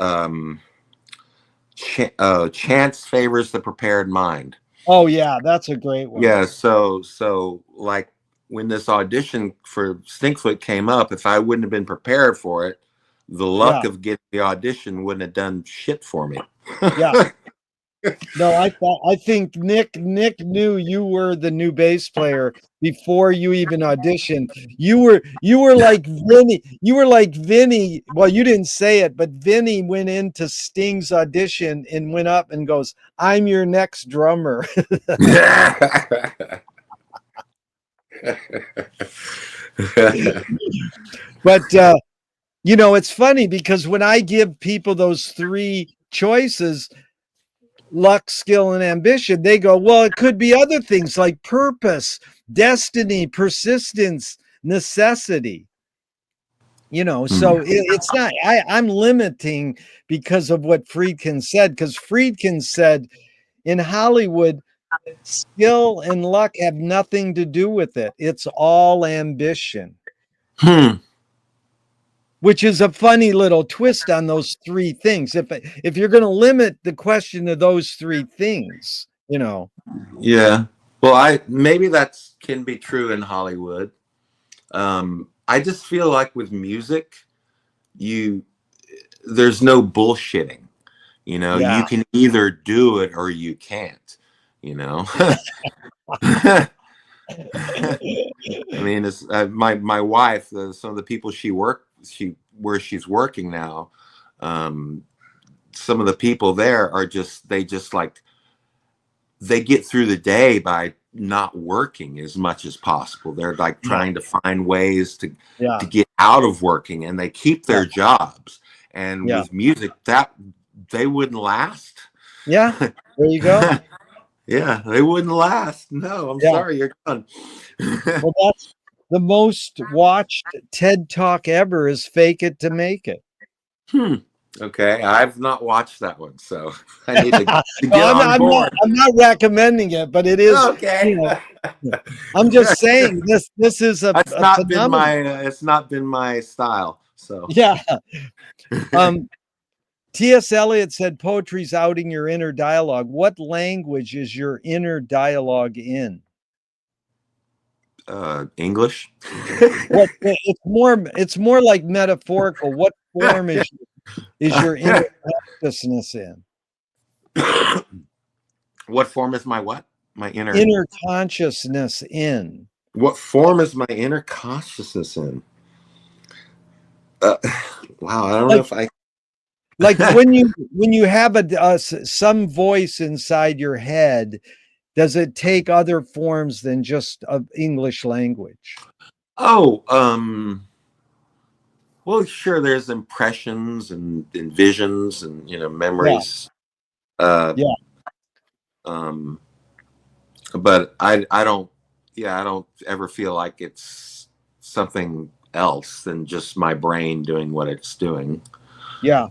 um chance favors the prepared mind. oh yeah, that's a great one. Yeah, so like when this audition for Stinkfoot came up, if I wouldn't have been prepared for it, the Yeah. luck of getting the audition wouldn't have done shit for me. Yeah. No, I think Nick knew you were the new bass player before you even auditioned. You were like Vinny. You were like Vinny. Well, you didn't say it, but Vinny went into Sting's audition and went up and goes, "I'm your next drummer." But it's funny because when I give people those three choices, luck, skill, and ambition, they go, well, it could be other things like purpose, destiny, persistence, necessity. So it's not, I'm limiting because of what Friedkin said, because Friedkin said in Hollywood, skill and luck have nothing to do with it. It's all ambition. Which is a funny little twist on those three things. If you're going to limit the question to those three things, Yeah. Well, maybe that can be true in Hollywood. I just feel like with music, there's no bullshitting. Yeah. You can either do it or you can't. I mean, it's my wife. Some of the people where she's working now. Some of the people there are they get through the day by not working as much as possible. They're like trying to find ways to get out of working, and they keep their jobs. And with music, that they wouldn't last. Yeah, there you go. Yeah, they wouldn't last. No, I'm sorry, you're done. Well, that's the most watched TED Talk ever is Fake It to Make It. Okay, I've not watched that one, so I need to get on board. I'm not recommending it, but it is okay. I'm just saying this is it's not been my style. So yeah. T.S. Eliot said poetry's outing your inner dialogue. What language is your inner dialogue in? English. It's more like metaphorical. What form is your inner consciousness in? What form is my what? My inner consciousness in? What form is my inner consciousness in? Wow, I don't know if I like when you have some voice inside your head, does it take other forms than just of English language? Oh, well, sure. There's impressions and visions and memories. Yeah. But I don't ever feel like it's something else than just my brain doing what it's doing. Yeah.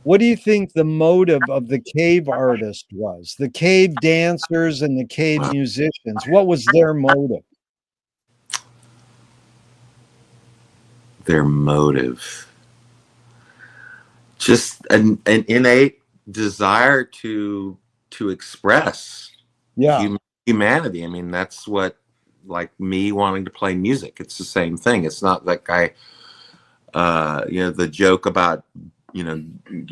What do you think the motive of the cave artist was? The cave dancers and the cave musicians. What was their motive? Their motive. Just an innate desire to express humanity. I mean, that's what like me wanting to play music. It's the same thing. It's not like the joke about, you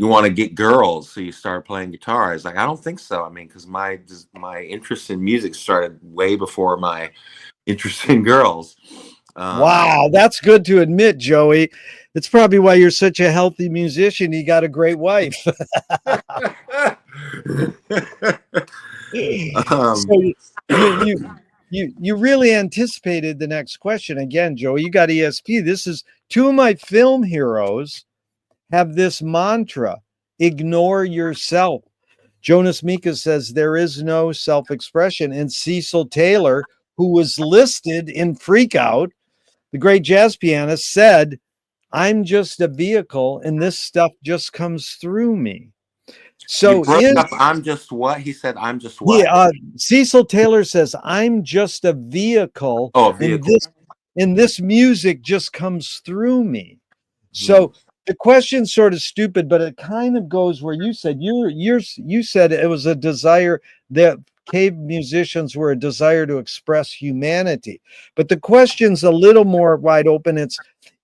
want to get girls, so you start playing guitar. It's like, I don't think so. I mean, because my interest in music started way before my interest in girls. Wow, that's good to admit, Joey. It's probably why you're such a healthy musician. You got a great wife. So you really anticipated the next question again, Joey. You got ESP. This is two of my film heroes have this mantra: ignore yourself. Jonas Mika says there is no self-expression, and Cecil Taylor, who was listed in Freak Out, the great jazz pianist, said, I'm just a vehicle and this stuff just comes through me. You So broke up. I'm just what? He said, I'm just what? yeah, Cecil Taylor says, I'm just a vehicle, Oh, a vehicle. And this music just comes through me. So the question's sort of stupid, but it kind of goes where you said you said it was a desire that cave musicians were a desire to express humanity. But the question's a little more wide open.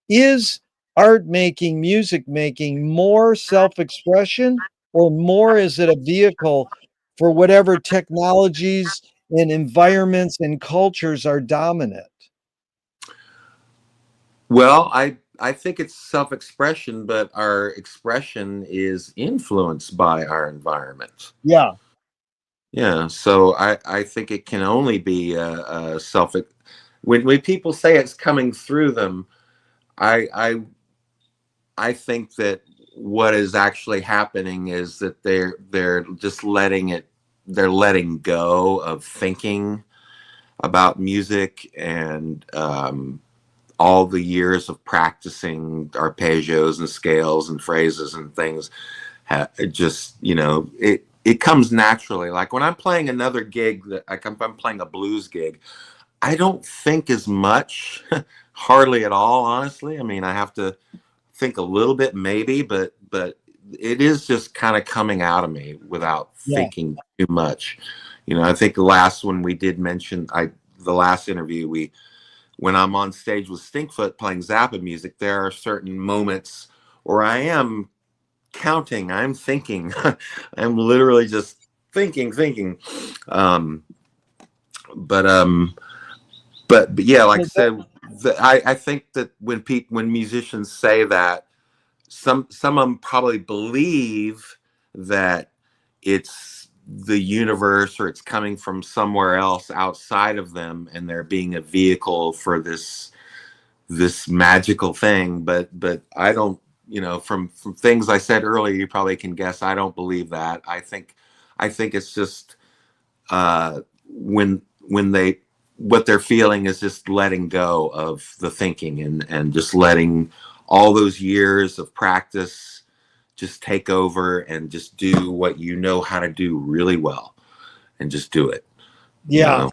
Is art making, music making more self-expression, or more is it a vehicle for whatever technologies and environments and cultures are dominant? Well, I think it's self-expression, but our expression is influenced by our environment. Yeah. Yeah, so I think it can only be a self. When people say it's coming through them, I think that what is actually happening is that they're just they're letting go of thinking about music, and all the years of practicing arpeggios and scales and phrases and things. It comes naturally. Like when I'm playing another gig, I'm playing a blues gig, I don't think as much, hardly at all, honestly. I mean, I have to think a little bit maybe, but it is just kind of coming out of me without thinking too much. I think the last one we did mention, the last interview, when I'm on stage with Stinkfoot playing Zappa music, there are certain moments where I am counting, I'm thinking, I'm literally just thinking. But yeah, like I said, I think that when musicians say that, some of them probably believe that it's the universe or it's coming from somewhere else outside of them, and they're being a vehicle for this magical thing. But I don't, from things I said earlier, you probably can guess I don't believe that. I think it's just when what they're feeling is just letting go of the thinking, and just letting all those years of practice just take over, and just do what you know how to do really well, and just do it. Yeah.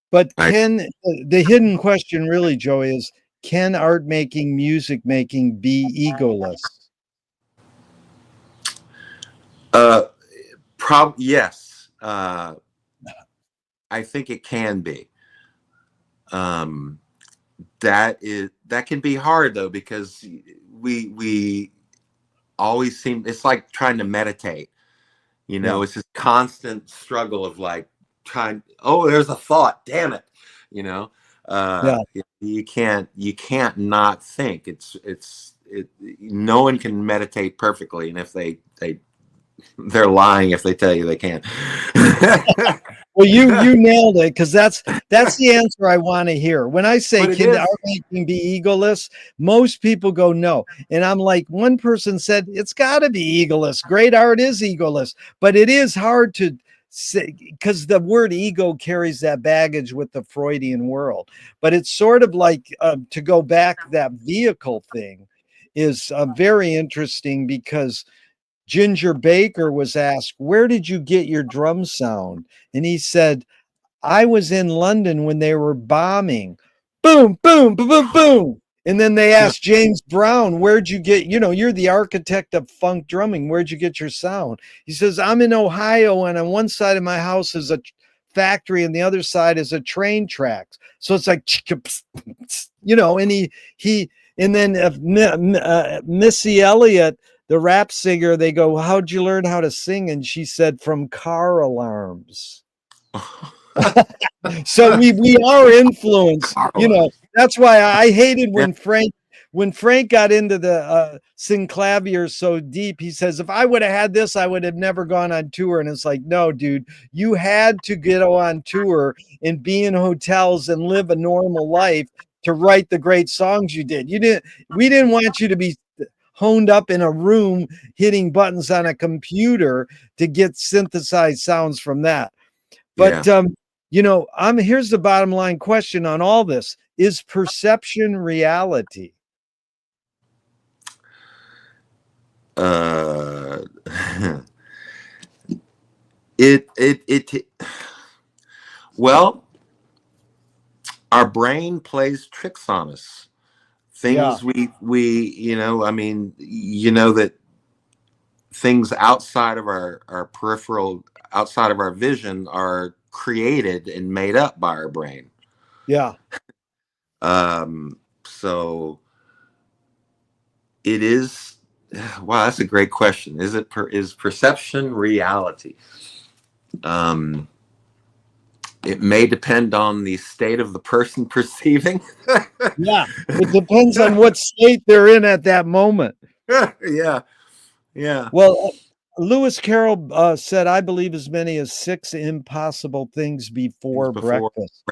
But the hidden question really, Joey, is can art making, music making be egoless? Yes. I think it can be. That can be hard though, because we always seem, it's like trying to meditate. It's this constant struggle of like there's a thought, damn it. You can't not think. No one can meditate perfectly, and if they're lying if they tell you they can. Well, you nailed it, because that's the answer I want to hear. When I say can art making be egoless, most people go no. And I'm like, one person said it's got to be egoless. Great art is egoless, but it is hard to say, because the word ego carries that baggage with the Freudian world. But it's sort of like, to go back, that vehicle thing is very interesting, because Ginger Baker was asked, where did you get your drum sound? And he said, I was in London when they were bombing. Boom, boom, boom, boom, boom. And then they asked James Brown, where'd you get, you're the architect of funk drumming. Where'd you get your sound? He says, I'm in Ohio, and on one side of my house is a factory and the other side is a train tracks. So it's like, you know, and and then if Missy Elliott, the rap singer, they go, how'd you learn how to sing? And she said, from car alarms. So we are influenced, you know. That's why I hated when Frank got into the synclavier so deep. He says, if I would have had this, I would have never gone on tour. And it's like, no, dude, you had to get on tour and be in hotels and live a normal life to write the great songs you did. We didn't want you to be honed up in a room hitting buttons on a computer to get synthesized sounds from that. But you know, here's the bottom line question on all this: is perception reality? Well, our brain plays tricks on us. Things we you know, I mean, you know that things outside of our peripheral, outside of our vision, are created and made up by our brain. Yeah. So it is. Wow, that's a great question. Is perception reality? It may depend on the state of the person perceiving. Yeah, it depends on what state they're in at that moment. Yeah. Well, Lewis Carroll said, I believe as many as 6 impossible things before breakfast.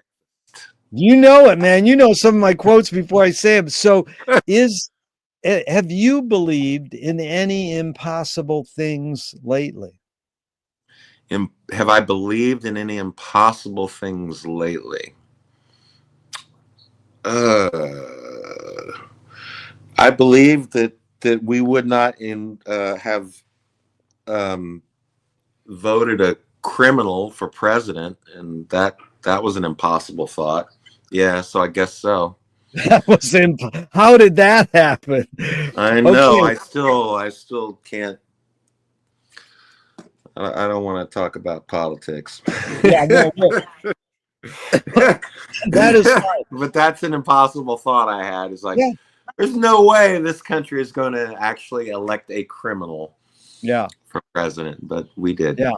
You know it, man. You know some of my quotes before I say them. So have you believed in any impossible things lately? Have I believed in any impossible things lately? I believe that we would not have voted a criminal for president, and that was an impossible thought. Yeah, so I guess so. That was how did that happen? I know. Okay. I still can't. I don't want to talk about politics. Yeah, no. That is fine. But that's an impossible thought I had. It's like, there's no way this country is going to actually elect a criminal for president, but we did. Yeah.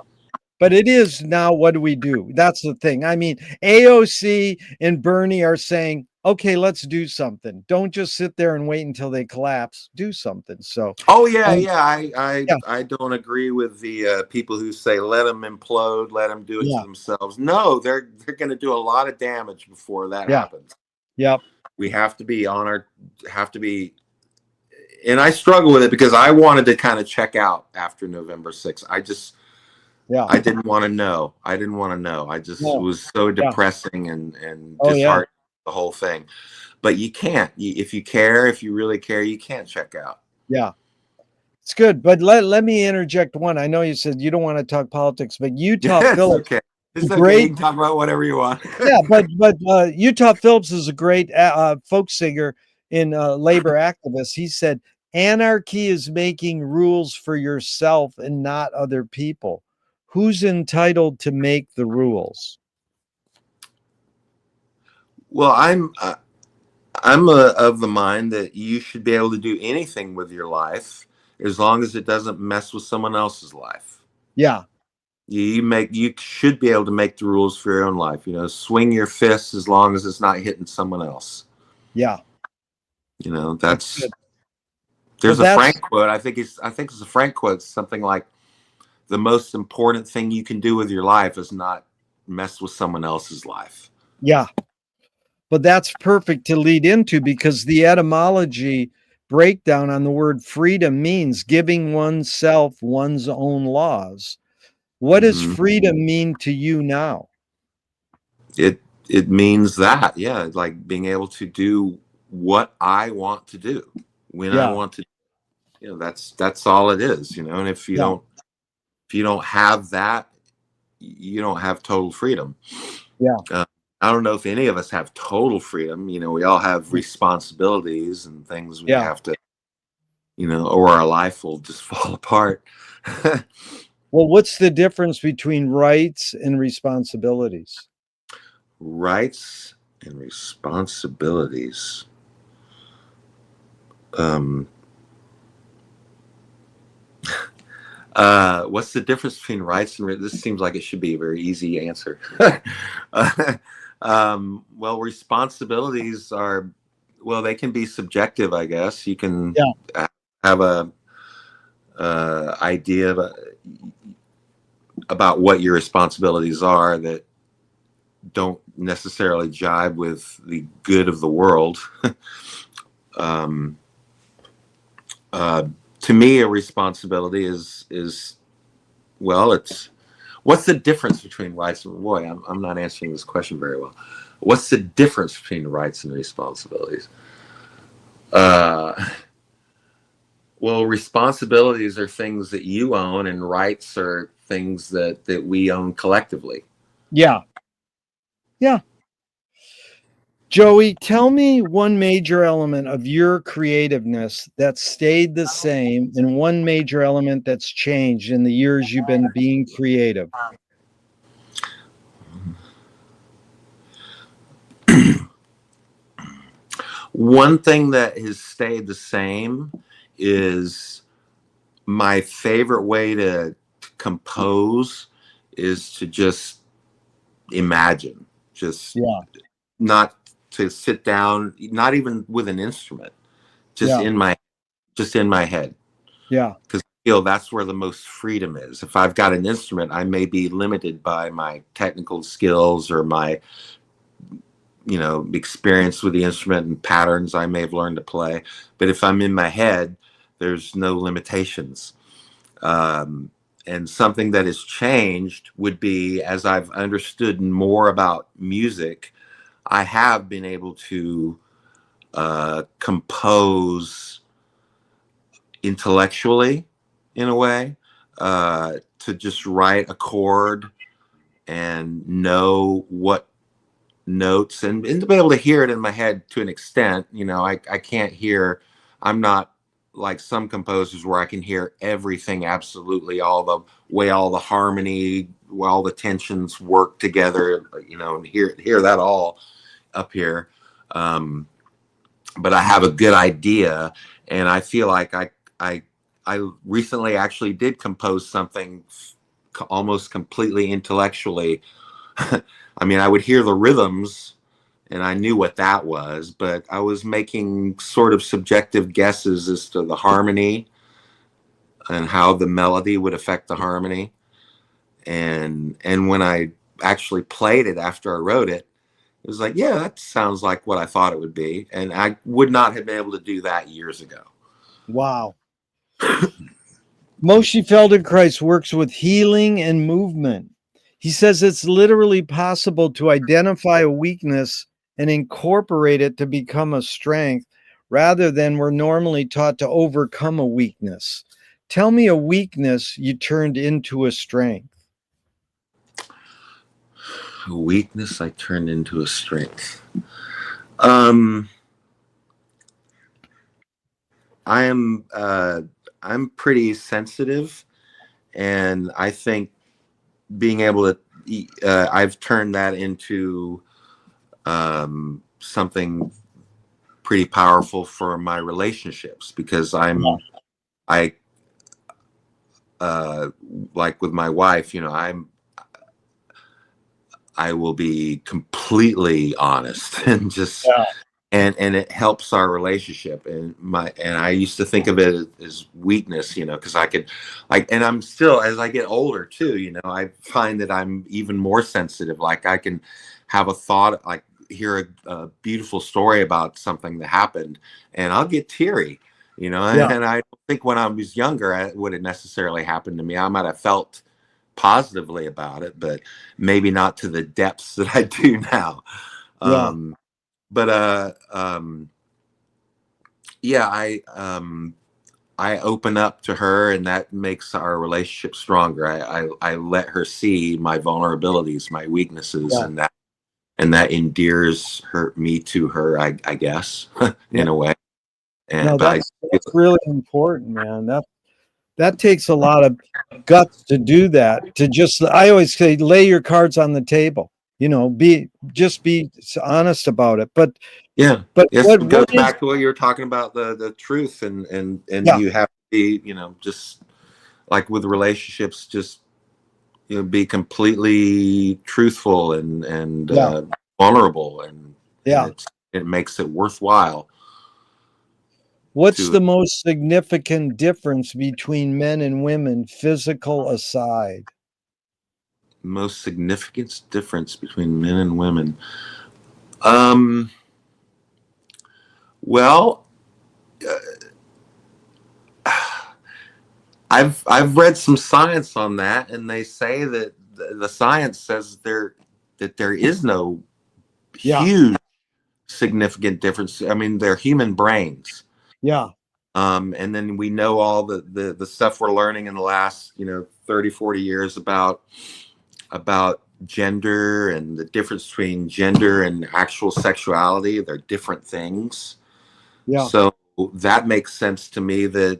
But it is now, what do we do? That's the thing. I mean, AOC and Bernie are saying, okay, let's do something. Don't just sit there and wait until they collapse. Do something. So, I don't agree with the people who say let them implode, let them do it to themselves. No, they're going to do a lot of damage before that happens. Yep. We have to be and I struggle with it because I wanted to kind of check out after November 6th. I didn't want to know. I just it was so depressing and disheartening, the whole thing. But you can't. If you really care, you can't check out. Yeah. It's good. But let me interject one. I know you said you don't want to talk politics, but Utah Phillips. Okay. It's okay. You can talk about whatever you want. Yeah, but Utah Phillips is a great folk singer and labor activist. He said, anarchy is making rules for yourself and not other people. Who's entitled to make the rules? Well, I'm of the mind that you should be able to do anything with your life as long as it doesn't mess with someone else's life. Yeah. You should be able to make the rules for your own life. You know, swing your fists as long as it's not hitting someone else. Yeah. You know, there's a Frank quote. I think it's a Frank quote, something like, the most important thing you can do with your life is not mess with someone else's life. Yeah. But that's perfect to lead into, because the etymology breakdown on the word freedom means giving oneself one's own laws. What does freedom mean to you now? It means that, like being able to do what I want to do when I want to. You know, that's all it is. You know, and if you don't have that, you don't have total freedom. Yeah. I don't know if any of us have total freedom. You know, we all have responsibilities and things we have to, you know, or our life will just fall apart. Well, what's the difference between rights and responsibilities? Rights and responsibilities. What's the difference between rights and this seems like it should be a very easy answer. Well, responsibilities are, well, they can be subjective, I guess. You can have a idea about what your responsibilities are that don't necessarily jive with the good of the world. To me, a responsibility is well, it's what's the difference between rights and boy, I'm not answering this question very well. What's the difference between rights and responsibilities? Well, responsibilities are things that you own, and rights are things that we own collectively. Yeah. Joey, tell me one major element of your creativeness that stayed the same and one major element that's changed in the years you've been being creative. One thing that has stayed the same is my favorite way to compose is to just imagine, just not to sit down, not even with an instrument, just in my head. Yeah. Because I feel that's where the most freedom is. If I've got an instrument, I may be limited by my technical skills or my experience with the instrument and patterns I may have learned to play. But if I'm in my head, there's no limitations. And something that has changed would be, as I've understood more about music, I have been able to compose intellectually in a way, to just write a chord and know what notes and to be able to hear it in my head to an extent. I can't hear, I'm not like some composers where I can hear everything absolutely, all the way, all the harmony, where all the tensions work together, and hear that all up here. But I have a good idea, and I feel like I recently actually did compose something almost completely intellectually. I mean, I would hear the rhythms and I knew what that was, but I was making sort of subjective guesses as to the harmony and how the melody would affect the harmony. And when I actually played it after I wrote it, it was like, yeah, that sounds like what I thought it would be. And I would not have been able to do that years ago. Wow. Moshe Feldenkrais works with healing and movement. He says it's literally possible to identify a weakness and incorporate it to become a strength rather than we're normally taught to overcome a weakness. Tell me a weakness you turned into a strength. A weakness I turned into a strength. I'm pretty sensitive, and I think being able to, I've turned that into something pretty powerful for my relationships, because I like with my wife, I will be completely honest and just and it helps our relationship. And I used to think of it as weakness, because I could, like, and I'm still, as I get older too, I find that I'm even more sensitive. Like, I can have a thought, like hear a beautiful story about something that happened, and I'll get teary, and I don't think when I was younger it would have necessarily happened to me. I might have felt positively about it, but maybe not to the depths that I do now. But I open up to her, and that makes our relationship stronger. I let her see my vulnerabilities, my weaknesses, and that endears me to her, I guess, in a way. And that's really important, man. That takes a lot of guts to do that. To just, I always say, lay your cards on the table. You know, be honest about it. But Yeah. Yes, it what goes is? back to what you were talking about, the truth, and Yeah, you have to be, just like with relationships, just be completely truthful and yeah, vulnerable, and yeah. it makes it worthwhile What's to the most significant difference between men and women, physical aside? most significant difference between men and women. Um, well, I've read some science on that, and they say that the science says that there is no Yeah, huge significant difference. I mean, they're human brains. yeah, And then we know all the stuff we're learning in the last 30, 40 years about gender and the difference between gender and actual sexuality. They're different things. yeah, So that makes sense to me that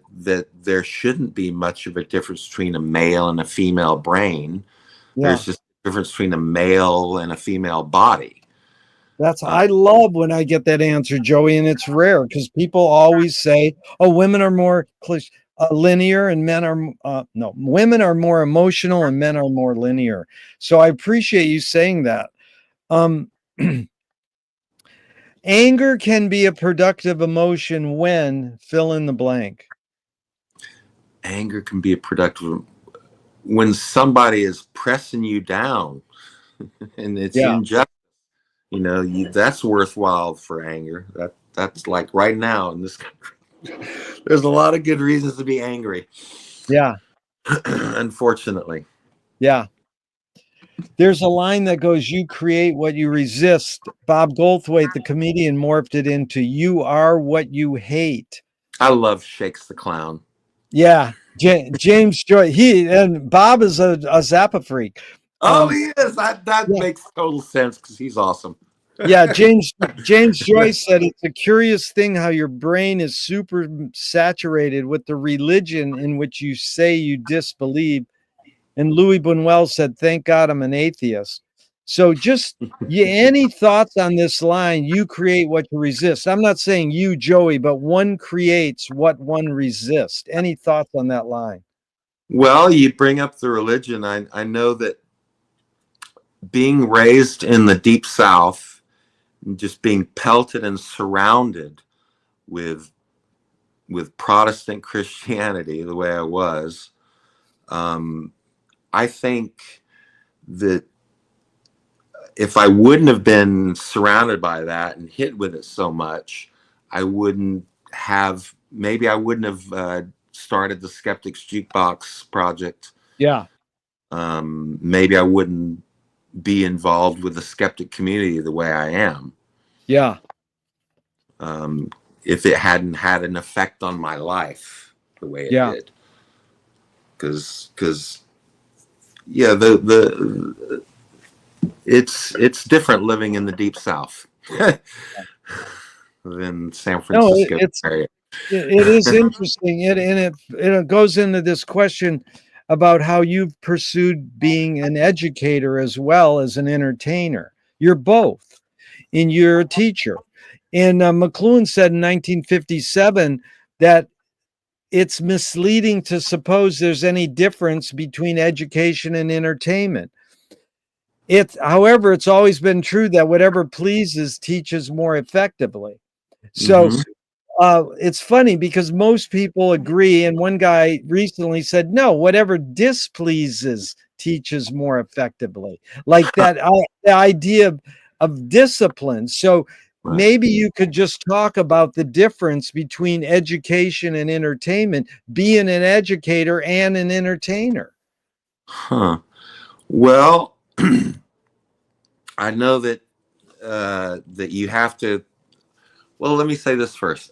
there shouldn't be much of a difference between a male and a female brain. yeah. There's just a difference between a male and a female body. Uh, I love when I get that answer, Joey, and it's rare because people always say, "Oh, women are more linear, and men are no, women are more emotional, and men are more linear." So I appreciate you saying that. Um, Anger can be a productive emotion when fill in the blank. Anger can be a productive when somebody is pressing you down and it's Yeah, unjust. That's worthwhile for anger. That's like right now in this country. There's a lot of good reasons to be angry. yeah, Unfortunately. yeah. There's a line that goes, "You create what you resist." Bob Goldthwait, the comedian, morphed it into, "You are what you hate." I love Shakes the Clown. Yeah, James Joy. He and Bob is a Zappa freak. Oh, he is. That Yeah, makes total sense because he's awesome. yeah. James Joyce said it's a curious thing how your brain is super saturated with the religion in which you say you disbelieve. And Louis Buñuel said, "Thank God I'm an atheist." So just any thoughts on this line? You create what you resist. I'm not saying you, Joey, but one creates what one resists. Any thoughts on that line? Well, you bring up the religion. I know that being raised in the deep South, just being pelted and surrounded with Protestant Christianity the way I was, um, I think that if I wouldn't have been surrounded by that and hit with it so much, I wouldn't have. Maybe I wouldn't have started the Skeptics Jukebox project. Yeah, Maybe I wouldn't be involved with the skeptic community the way I am. yeah, Um, if it hadn't had an effect on my life the way it yeah. did, because yeah, the it's different living in the deep South than San No, Francisco it's area. it is interesting. It goes into this question about how you've pursued being an educator as well as an entertainer. You're both, and you're a teacher. And McLuhan said in 1957 that it's misleading to suppose there's any difference between education and entertainment. However, it's always been true that whatever pleases teaches more effectively. So Mm-hmm. it's funny because most people agree, and one guy recently said, "No, whatever displeases teaches more effectively." Like that, the idea of discipline. So Right. maybe you could just talk about the difference between education and entertainment, being an educator and an entertainer. Huh. Well, I know that you have to. Well, let me say this first.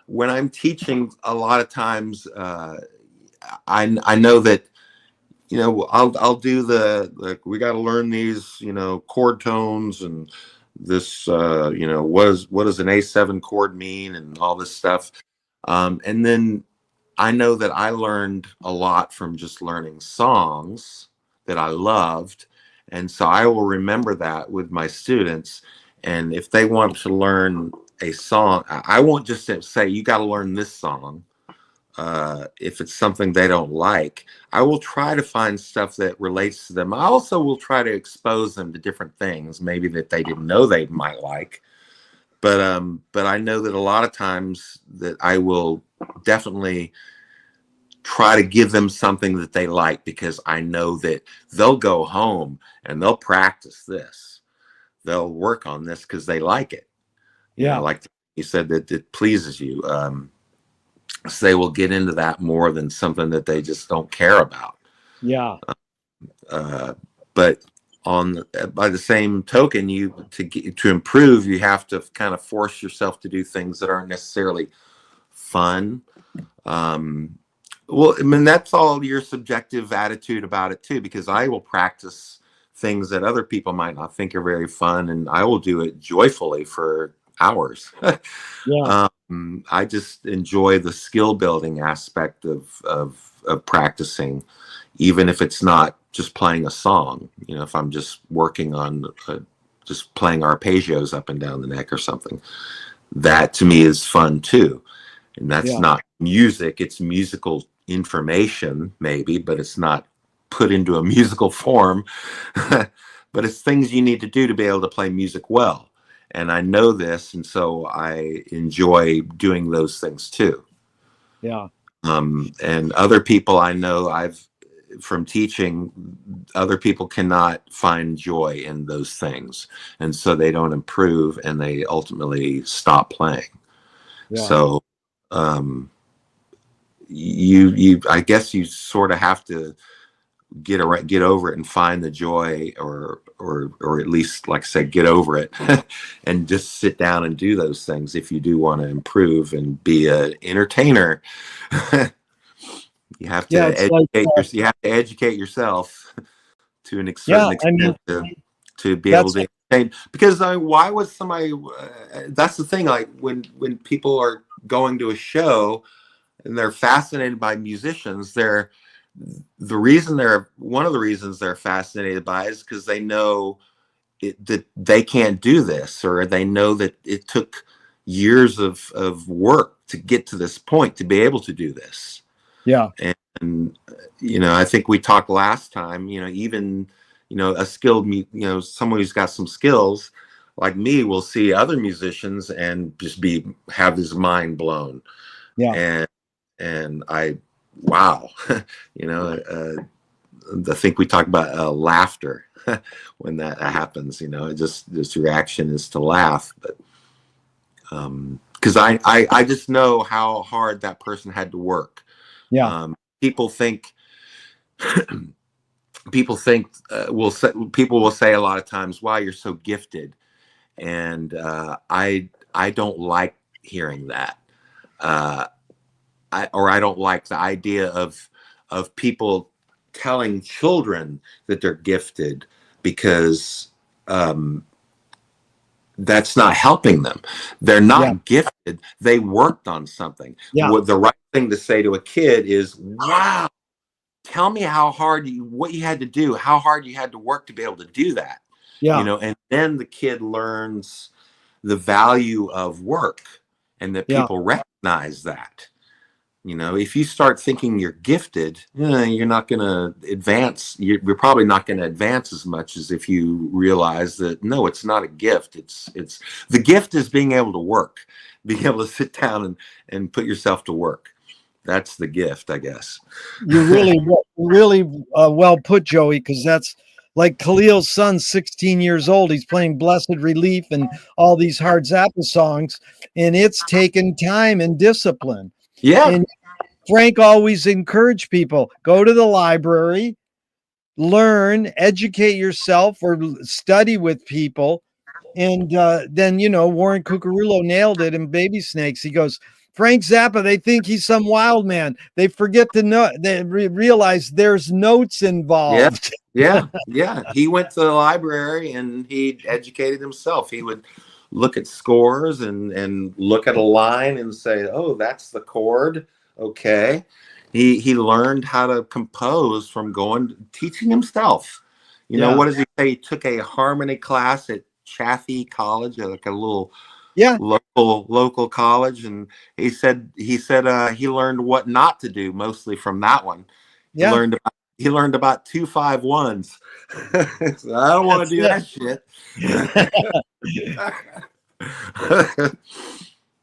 When I'm teaching, a lot of times I know that I'll do we got to learn these chord tones and this what does an A7 chord mean and all this stuff, and then I know that I learned a lot from just learning songs that I loved. And so I will remember that with my students. And if they want to learn a song, I won't just say, you got to learn this song. If it's something they don't like, I will try to find stuff that relates to them. I also will try to expose them to different things, maybe that they didn't know they might like. But I know that a lot of times that I will definitely try to give them something that they like, because I know that they'll go home and they'll practice this. They'll work on this because they like it. You know, like you said, that it pleases you. So they will get into that more than something that they just don't care about. Yeah. But by the same token, to improve, you have to kind of force yourself to do things that aren't necessarily fun. Well, I mean, that's all your subjective attitude about it too, because I will practice things that other people might not think are very fun, and I will do it joyfully for hours. I just enjoy the skill building aspect of practicing, even if it's not just playing a song. You know, if I'm just working on just playing arpeggios up and down the neck or something, that to me is fun too. And that's not music, it's musical information maybe, but it's not put into a musical form. But it's things you need to do to be able to play music well. And I know this, and so I enjoy doing those things too. And other people I know, from teaching, other people cannot find joy in those things, and so they don't improve, and they ultimately stop playing. So I guess you sort of have to get over it and find the joy, or at least, like I said, get over it and just sit down and do those things if you do want to improve and be an entertainer. You have to educate yourself to an certain extent to be able to entertain. Because why was somebody? That's the thing. Like when people are going to a show and they're fascinated by musicians, one of the reasons they're fascinated by it is because they know that they can't do this, or they know that it took years of work to get to this point to be able to do this. And you know, I think we talked last time, you know, even, you know, a skilled, you know, someone who's got some skills like me will see other musicians and just have his mind blown. And wow, you know, I think we talk about laughter when that happens. You know, this reaction is to laugh, but because I just know how hard that person had to work. People think people will say a lot of times, "Wow, you're so gifted," and I don't like hearing that. I don't like the idea of people telling children that they're gifted, because that's not helping them. They're not gifted. They worked on something. The right thing to say to a kid is, "Wow, tell me what you had to do, how hard you had to work to be able to do that." You know, and then the kid learns the value of work, and that people recognize that. You know, if you start thinking you're gifted, you're not going to advance. You're probably not going to advance as much as if you realize that, no, it's not a gift. It's the gift is being able to work, being able to sit down and put yourself to work. That's the gift, I guess. You're really well put, Joey, because that's like Khalil's son's 16 years old. He's playing Blessed Relief and all these hard Zappa songs, and it's taken time and discipline. And Frank always encouraged people, go to the library, learn, educate yourself, or study with people. And then, you know, Warren Cucurullo nailed it in Baby Snakes. He goes, Frank Zappa, they think he's some wild man. They forget to know, they realize there's notes involved. Yeah. He went to the library and he educated himself. He would look at scores and look at a line and say, oh, that's the chord. Okay. He learned how to compose from teaching himself. You know, what does he say? He took a harmony class at Chaffee College, like a little local college, and he said he learned what not to do mostly from that one. He learned about 2-5-1s. So I don't want to do that shit.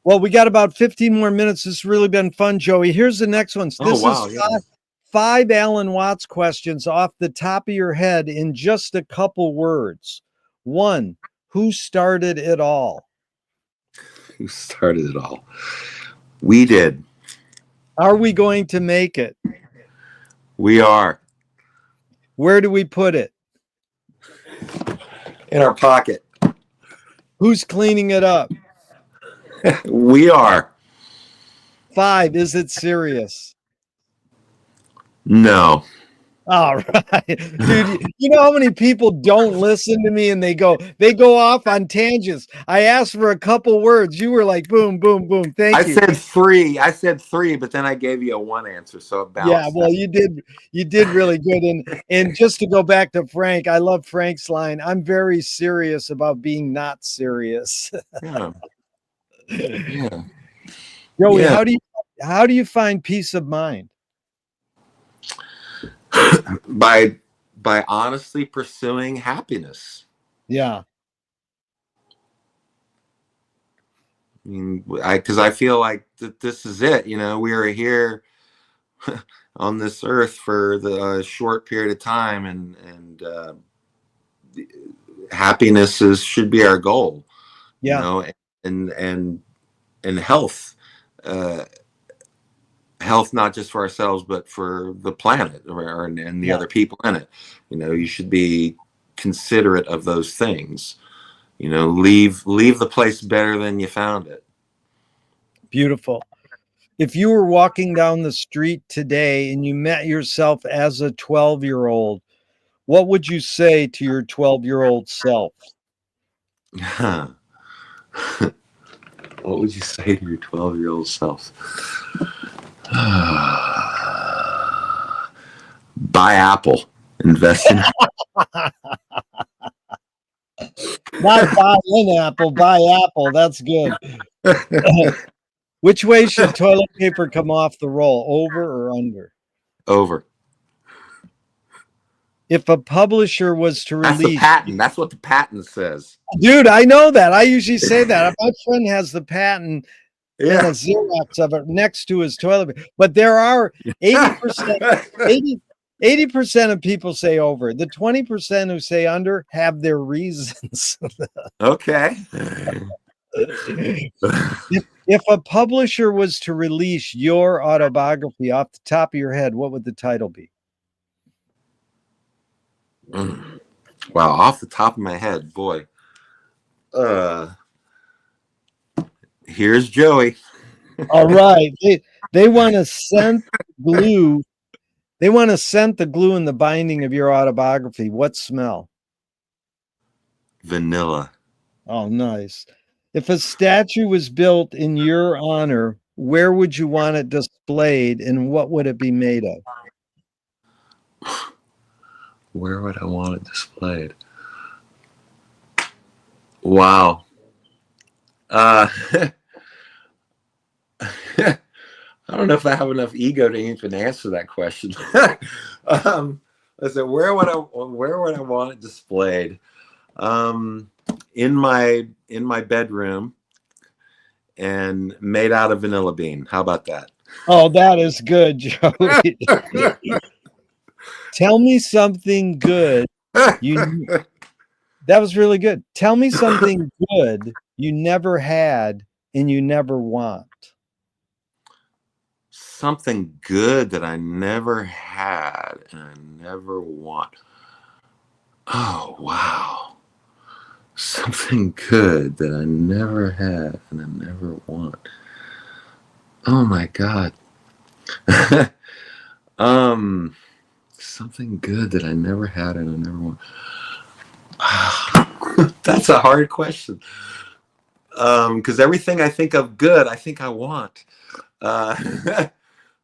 Well, we got about 15 more minutes. This has really been fun, Joey. Here's the next one. This is five Alan Watts questions off the top of your head in just a couple words. 1, who started it all? Who started it all? We did. Are we going to make it? We are. Where do we put it? In our pocket. Who's cleaning it up? We are. 5, is it serious? No. All right. Dude, you know how many people don't listen to me and they go off on tangents. I asked for a couple words. You were like, boom, boom, boom. Thank you. I said three, but then I gave you a 1 answer, so it balanced. Yeah, well, you did really good. And just to go back to Frank, I love Frank's line. I'm very serious about being not serious. Yeah. Yeah. Joey, how do you find peace of mind? By honestly pursuing happiness. Yeah. I mean, because I feel like this is it. You know, we are here on this earth for the short period of time, and happiness should be our goal. Yeah. You know, and health. Health not just for ourselves but for the planet and the other people in it. You know, you should be considerate of those things. You know, leave the place better than you found it. Beautiful. If you were walking down the street today and you met yourself as a 12-year-old, what would you say to your 12-year-old self? What would you say to your 12-year-old self? Buy Apple. Invest in Not buy in Apple, buy Apple. That's good. Which way should toilet paper come off the roll, over or under? Over. If a publisher was to release... That's the patent. That's what the patent says. Dude, I know that. I usually say that. My friend has the patent and a Xerox of it next to his toilet paper. But there are 80% of people say over. The 20% who say under have their reasons. Okay. If a publisher was to release your autobiography off the top of your head, what would the title be? Wow, off the top of my head, boy. Here's Joey. All right. They want to scent glue. They want to scent the glue in the binding of your autobiography. What smell? Vanilla. Oh, nice. If a statue was built in your honor, where would you want it displayed and what would it be made of? Where would I want it displayed? Wow. I don't know if I have enough ego to even answer that question. I said, where would I want it displayed? In my bedroom and made out of vanilla bean. How about that? Oh, that is good, Joey. Tell me something good. That was really good. Tell me something good you never had and you never want. Something good that I never had and I never want. Oh, wow. Something good that I never had and I never want. Oh my God. Something good that I never had and I never want. That's a hard question. Because everything I think of good, I think I want.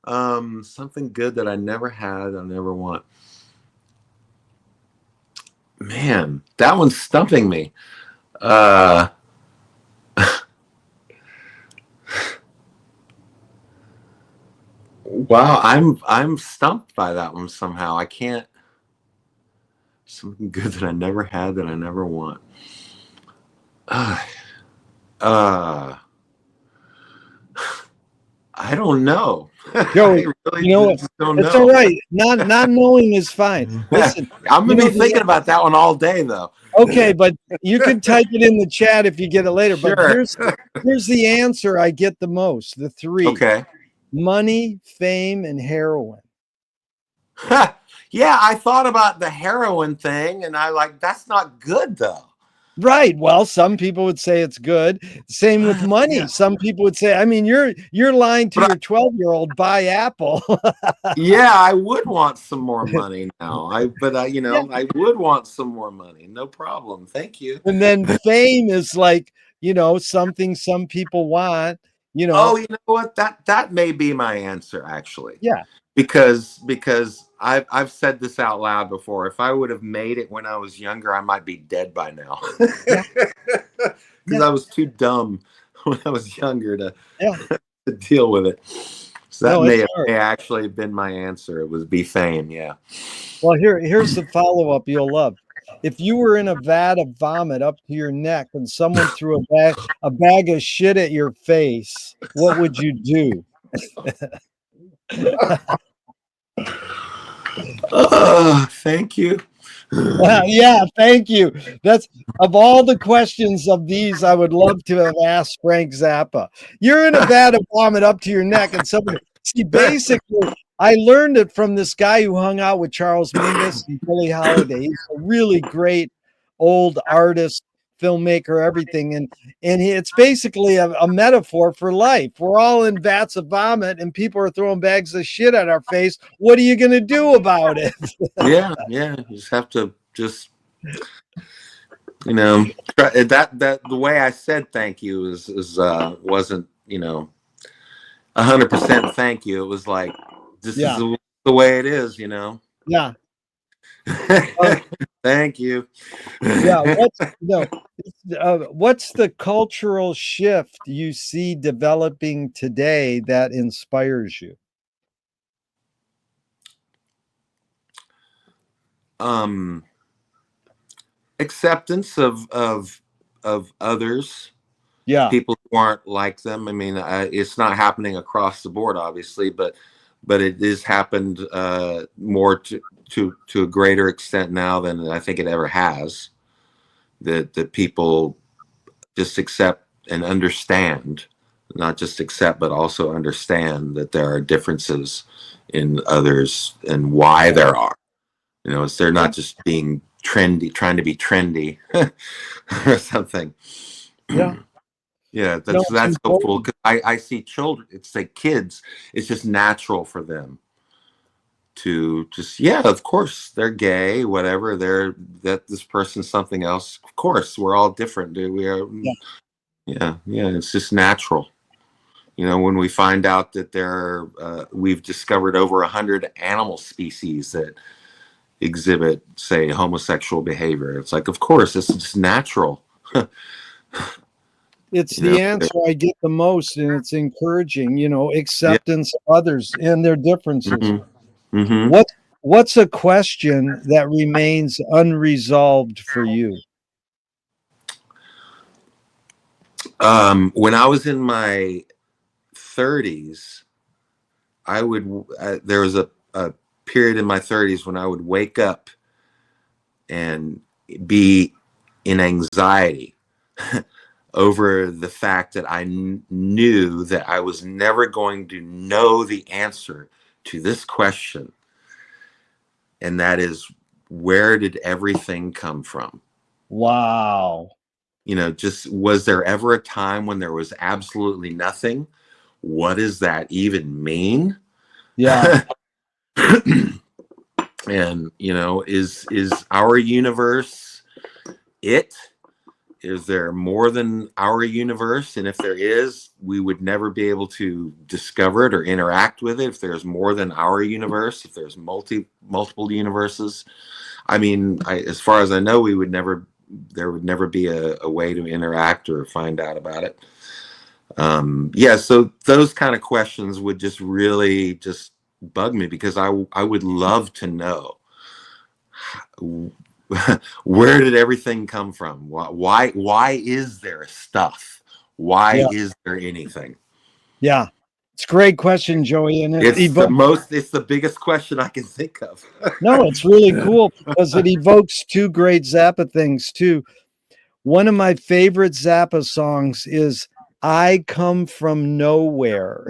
Something good that I never had, I never want. Man, that one's stumping me. Wow, I'm stumped by that one somehow. I can't. Something good that I never had that I never want. Uh, uh I don't know. Joey, I really you know what? just don't It's know. all right. Not knowing is fine. Listen, I'm gonna be thinking about that one all day, though. okay, but you can type it in the chat if you get it later. But Sure. here's the answer I get the most. The three. Okay. Money, fame, and heroin. Yeah, I thought about the heroin thing, and that's not good though. Right. Well, some people would say it's good. Same with money. Yeah. Some people would say, I mean, you're lying to your 12-year-old, buy Apple. Yeah, I would want some more money now. Yeah. I would want some more money. No problem. Thank you. And then fame is like, something some people want, Oh, you know what? That may be my answer actually. Yeah. Because I've said this out loud before. If I would have made it when I was younger, I might be dead by now. Yeah. Because I was too dumb when I was younger to deal with it. So that may actually have been my answer. It was be fame. Yeah. Well, here's the follow-up you'll love. If you were in a vat of vomit up to your neck and someone threw a bag of shit at your face, what would you do? Thank you. Yeah, thank you. That's of all the questions of these, I would love to have asked Frank Zappa. You're in a vat of vomit up to your neck, and somebody basically, I learned it from this guy who hung out with Charles Mingus and Billie Holiday. He's a really great old artist, filmmaker, everything, and it's basically a metaphor for life. We're all in vats of vomit, and people are throwing bags of shit at our face. What are you going to do about it? Yeah. You just have to that the way I said thank you wasn't 100% thank you. It was like this is the way it is. Yeah. Thank you. Yeah. What's the cultural shift you see developing today that inspires you? Acceptance of others. Yeah. People who aren't like them. I mean, it's not happening across the board, obviously, but it has happened more to a greater extent now than I think it ever has. That people just accept and understand, not just accept, but also understand that there are differences in others and why there are. They're not just being trendy, trying to be trendy or something. Yeah. Yeah, that's hopeful because I see children. It's like kids. It's just natural for them to just of course they're gay, whatever. This person's something else. Of course, we're all different, dude. We are. Yeah. It's just natural. When we find out that we've discovered over 100 animal species that exhibit, say, homosexual behavior. It's like, of course, it's just natural. It's the answer I get the most, and it's encouraging, acceptance of others and their differences. What's a question that remains unresolved for you? When I was in my 30s, there was a period in my 30s when I would wake up and be in anxiety over the fact that I knew that I was never going to know the answer to this question. And that is, where did everything come from? Wow. Just was there ever a time when there was absolutely nothing? What does that even mean? Yeah. And, is our universe it? more than our universe? And if there is, we would never be able to discover it or interact with it. If there's more than our universe, if there's multiple universes, I mean, as far as I know, there would never be a way to interact or find out about it. Yeah, so those kind of questions would just really just bug me, because I would love to know where did everything come from? Why is there stuff? Why is there anything? Yeah, it's a great question, Joey, and It's the biggest question I can think of. No, it's really cool because it evokes two great Zappa things too. One of my favorite Zappa songs is "I Come From Nowhere,"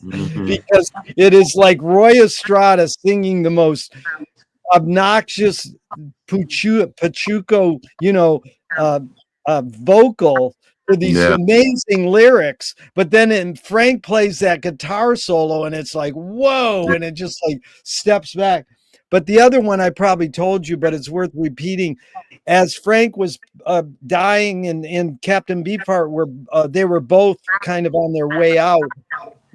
because it is like Roy Estrada singing the most obnoxious Pachuco, vocal for these amazing lyrics. But then Frank plays that guitar solo, and it's like, whoa, and it just like steps back. But the other one I probably told you, but it's worth repeating. As Frank was dying and Captain Beefheart they were both kind of on their way out.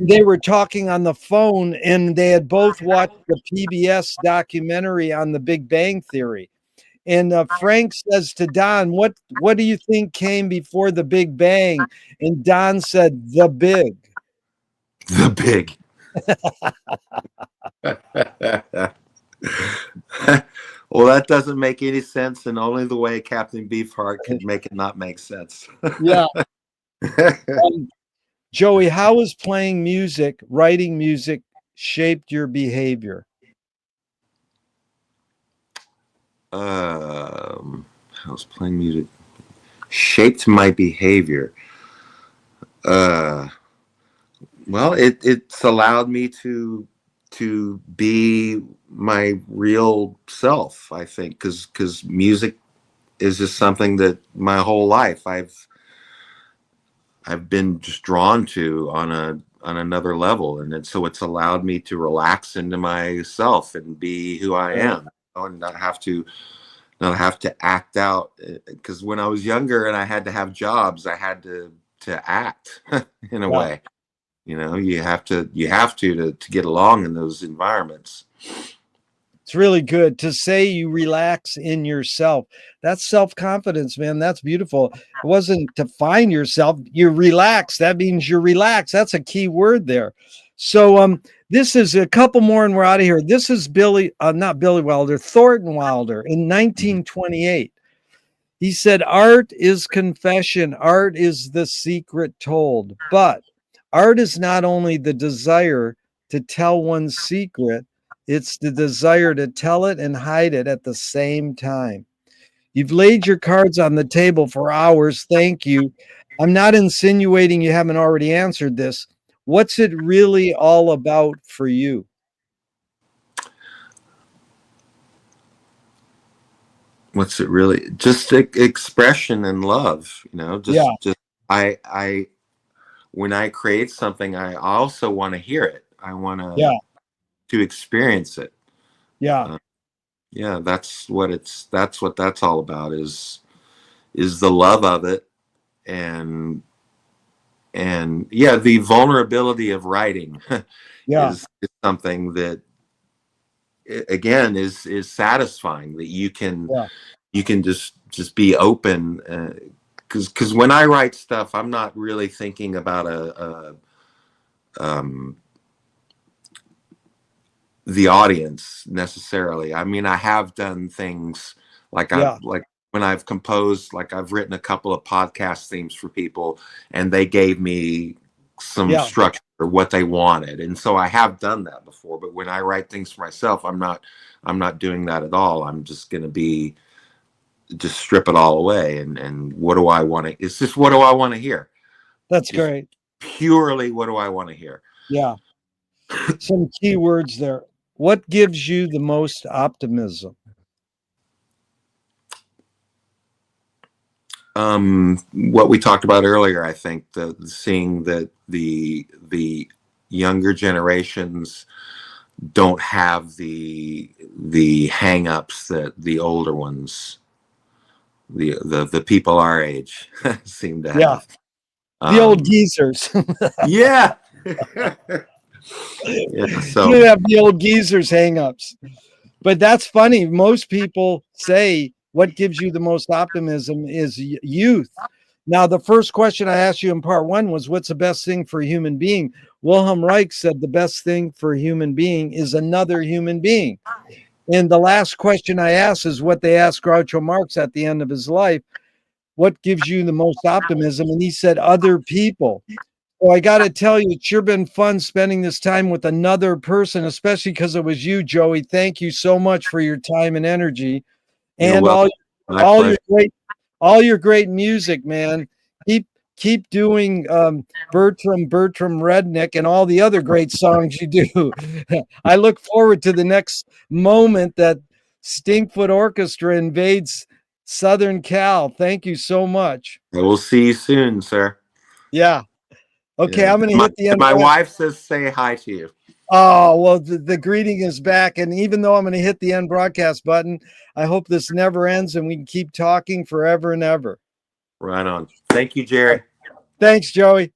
They were talking on the phone, and they had both watched the PBS documentary on the Big Bang Theory. And Frank says to Don, what do you think came before the Big Bang? And Don said, the big. The big. Well, that doesn't make any sense, and only the way Captain Beefheart could make it not make sense. Yeah. Joey, how has playing music, writing music, shaped your behavior? How's playing music shaped my behavior? Well, it's allowed me to be my real self, I think, because music is just something that my whole life I've been just drawn to on another level, and so it's allowed me to relax into myself and be who I am, and not have to act out. Because when I was younger and I had to have jobs, I had to act in a way. You have to get along in those environments. It's really good to say you relax in yourself. That's self-confidence, man. That's beautiful. It wasn't to find yourself. You relax. That means you're relaxed. That's a key word there. So this is a couple more and we're out of here. This is not Billy Wilder, Thornton Wilder in 1928. He said, art is confession. Art is the secret told. But art is not only the desire to tell one's secret, it's the desire to tell it and hide it at the same time. You've laid your cards on the table for hours. Thank you. I'm not insinuating you haven't already answered this. What's it really all about for you? What's it really? Just expression and love, just I when I create something, I also want to hear it. I want to experience it. Yeah, that's what that's all about, is the love of it. And yeah, the vulnerability of writing is something that, again, is satisfying, that you can just be open, because when I write stuff, I'm not really thinking about the audience necessarily. I mean, I have done things like when I've composed, like I've written a couple of podcast themes for people, and they gave me some structure, what they wanted, and so I have done that before. But when I write things for myself, I'm not doing that at all. I'm just going to just strip it all away, and what do I want to? It's just, what do I want to hear? That's great. Purely, what do I want to hear? Yeah. Some key words there. What gives you the most optimism? What we talked about earlier, I think, seeing that the younger generations don't have the hang-ups that the older ones the people our age seem to Yeah. have. The old geezers. Yeah. Yeah. So You have the old geezers hang-ups. But that's funny. Most people say what gives you the most optimism is youth. Now, the first question I asked you in part one was, what's the best thing for a human being? Wilhelm Reich said the best thing for a human being is another human being. And the last question I asked is what they asked Groucho Marx at the end of his life. What gives you the most optimism? And he said, other people. Well, I got to tell you, it's sure been fun spending this time with another person, especially because it was you, Joey. Thank you so much for your time and energy, you're and welcome. My all pleasure. all your great music, man. Keep doing Bertram Redneck and all the other great songs you do. I look forward to the next moment that Stinkfoot Orchestra invades Southern Cal. Thank you so much. I will see you soon, sir. Yeah. Okay, Yeah. I'm going to hit the end. My wife says say hi to you. Oh, well, the greeting is back. And even though I'm going to hit the end broadcast button, I hope this never ends and we can keep talking forever and ever. Right on. Thank you, Gerry. Thanks, Joey.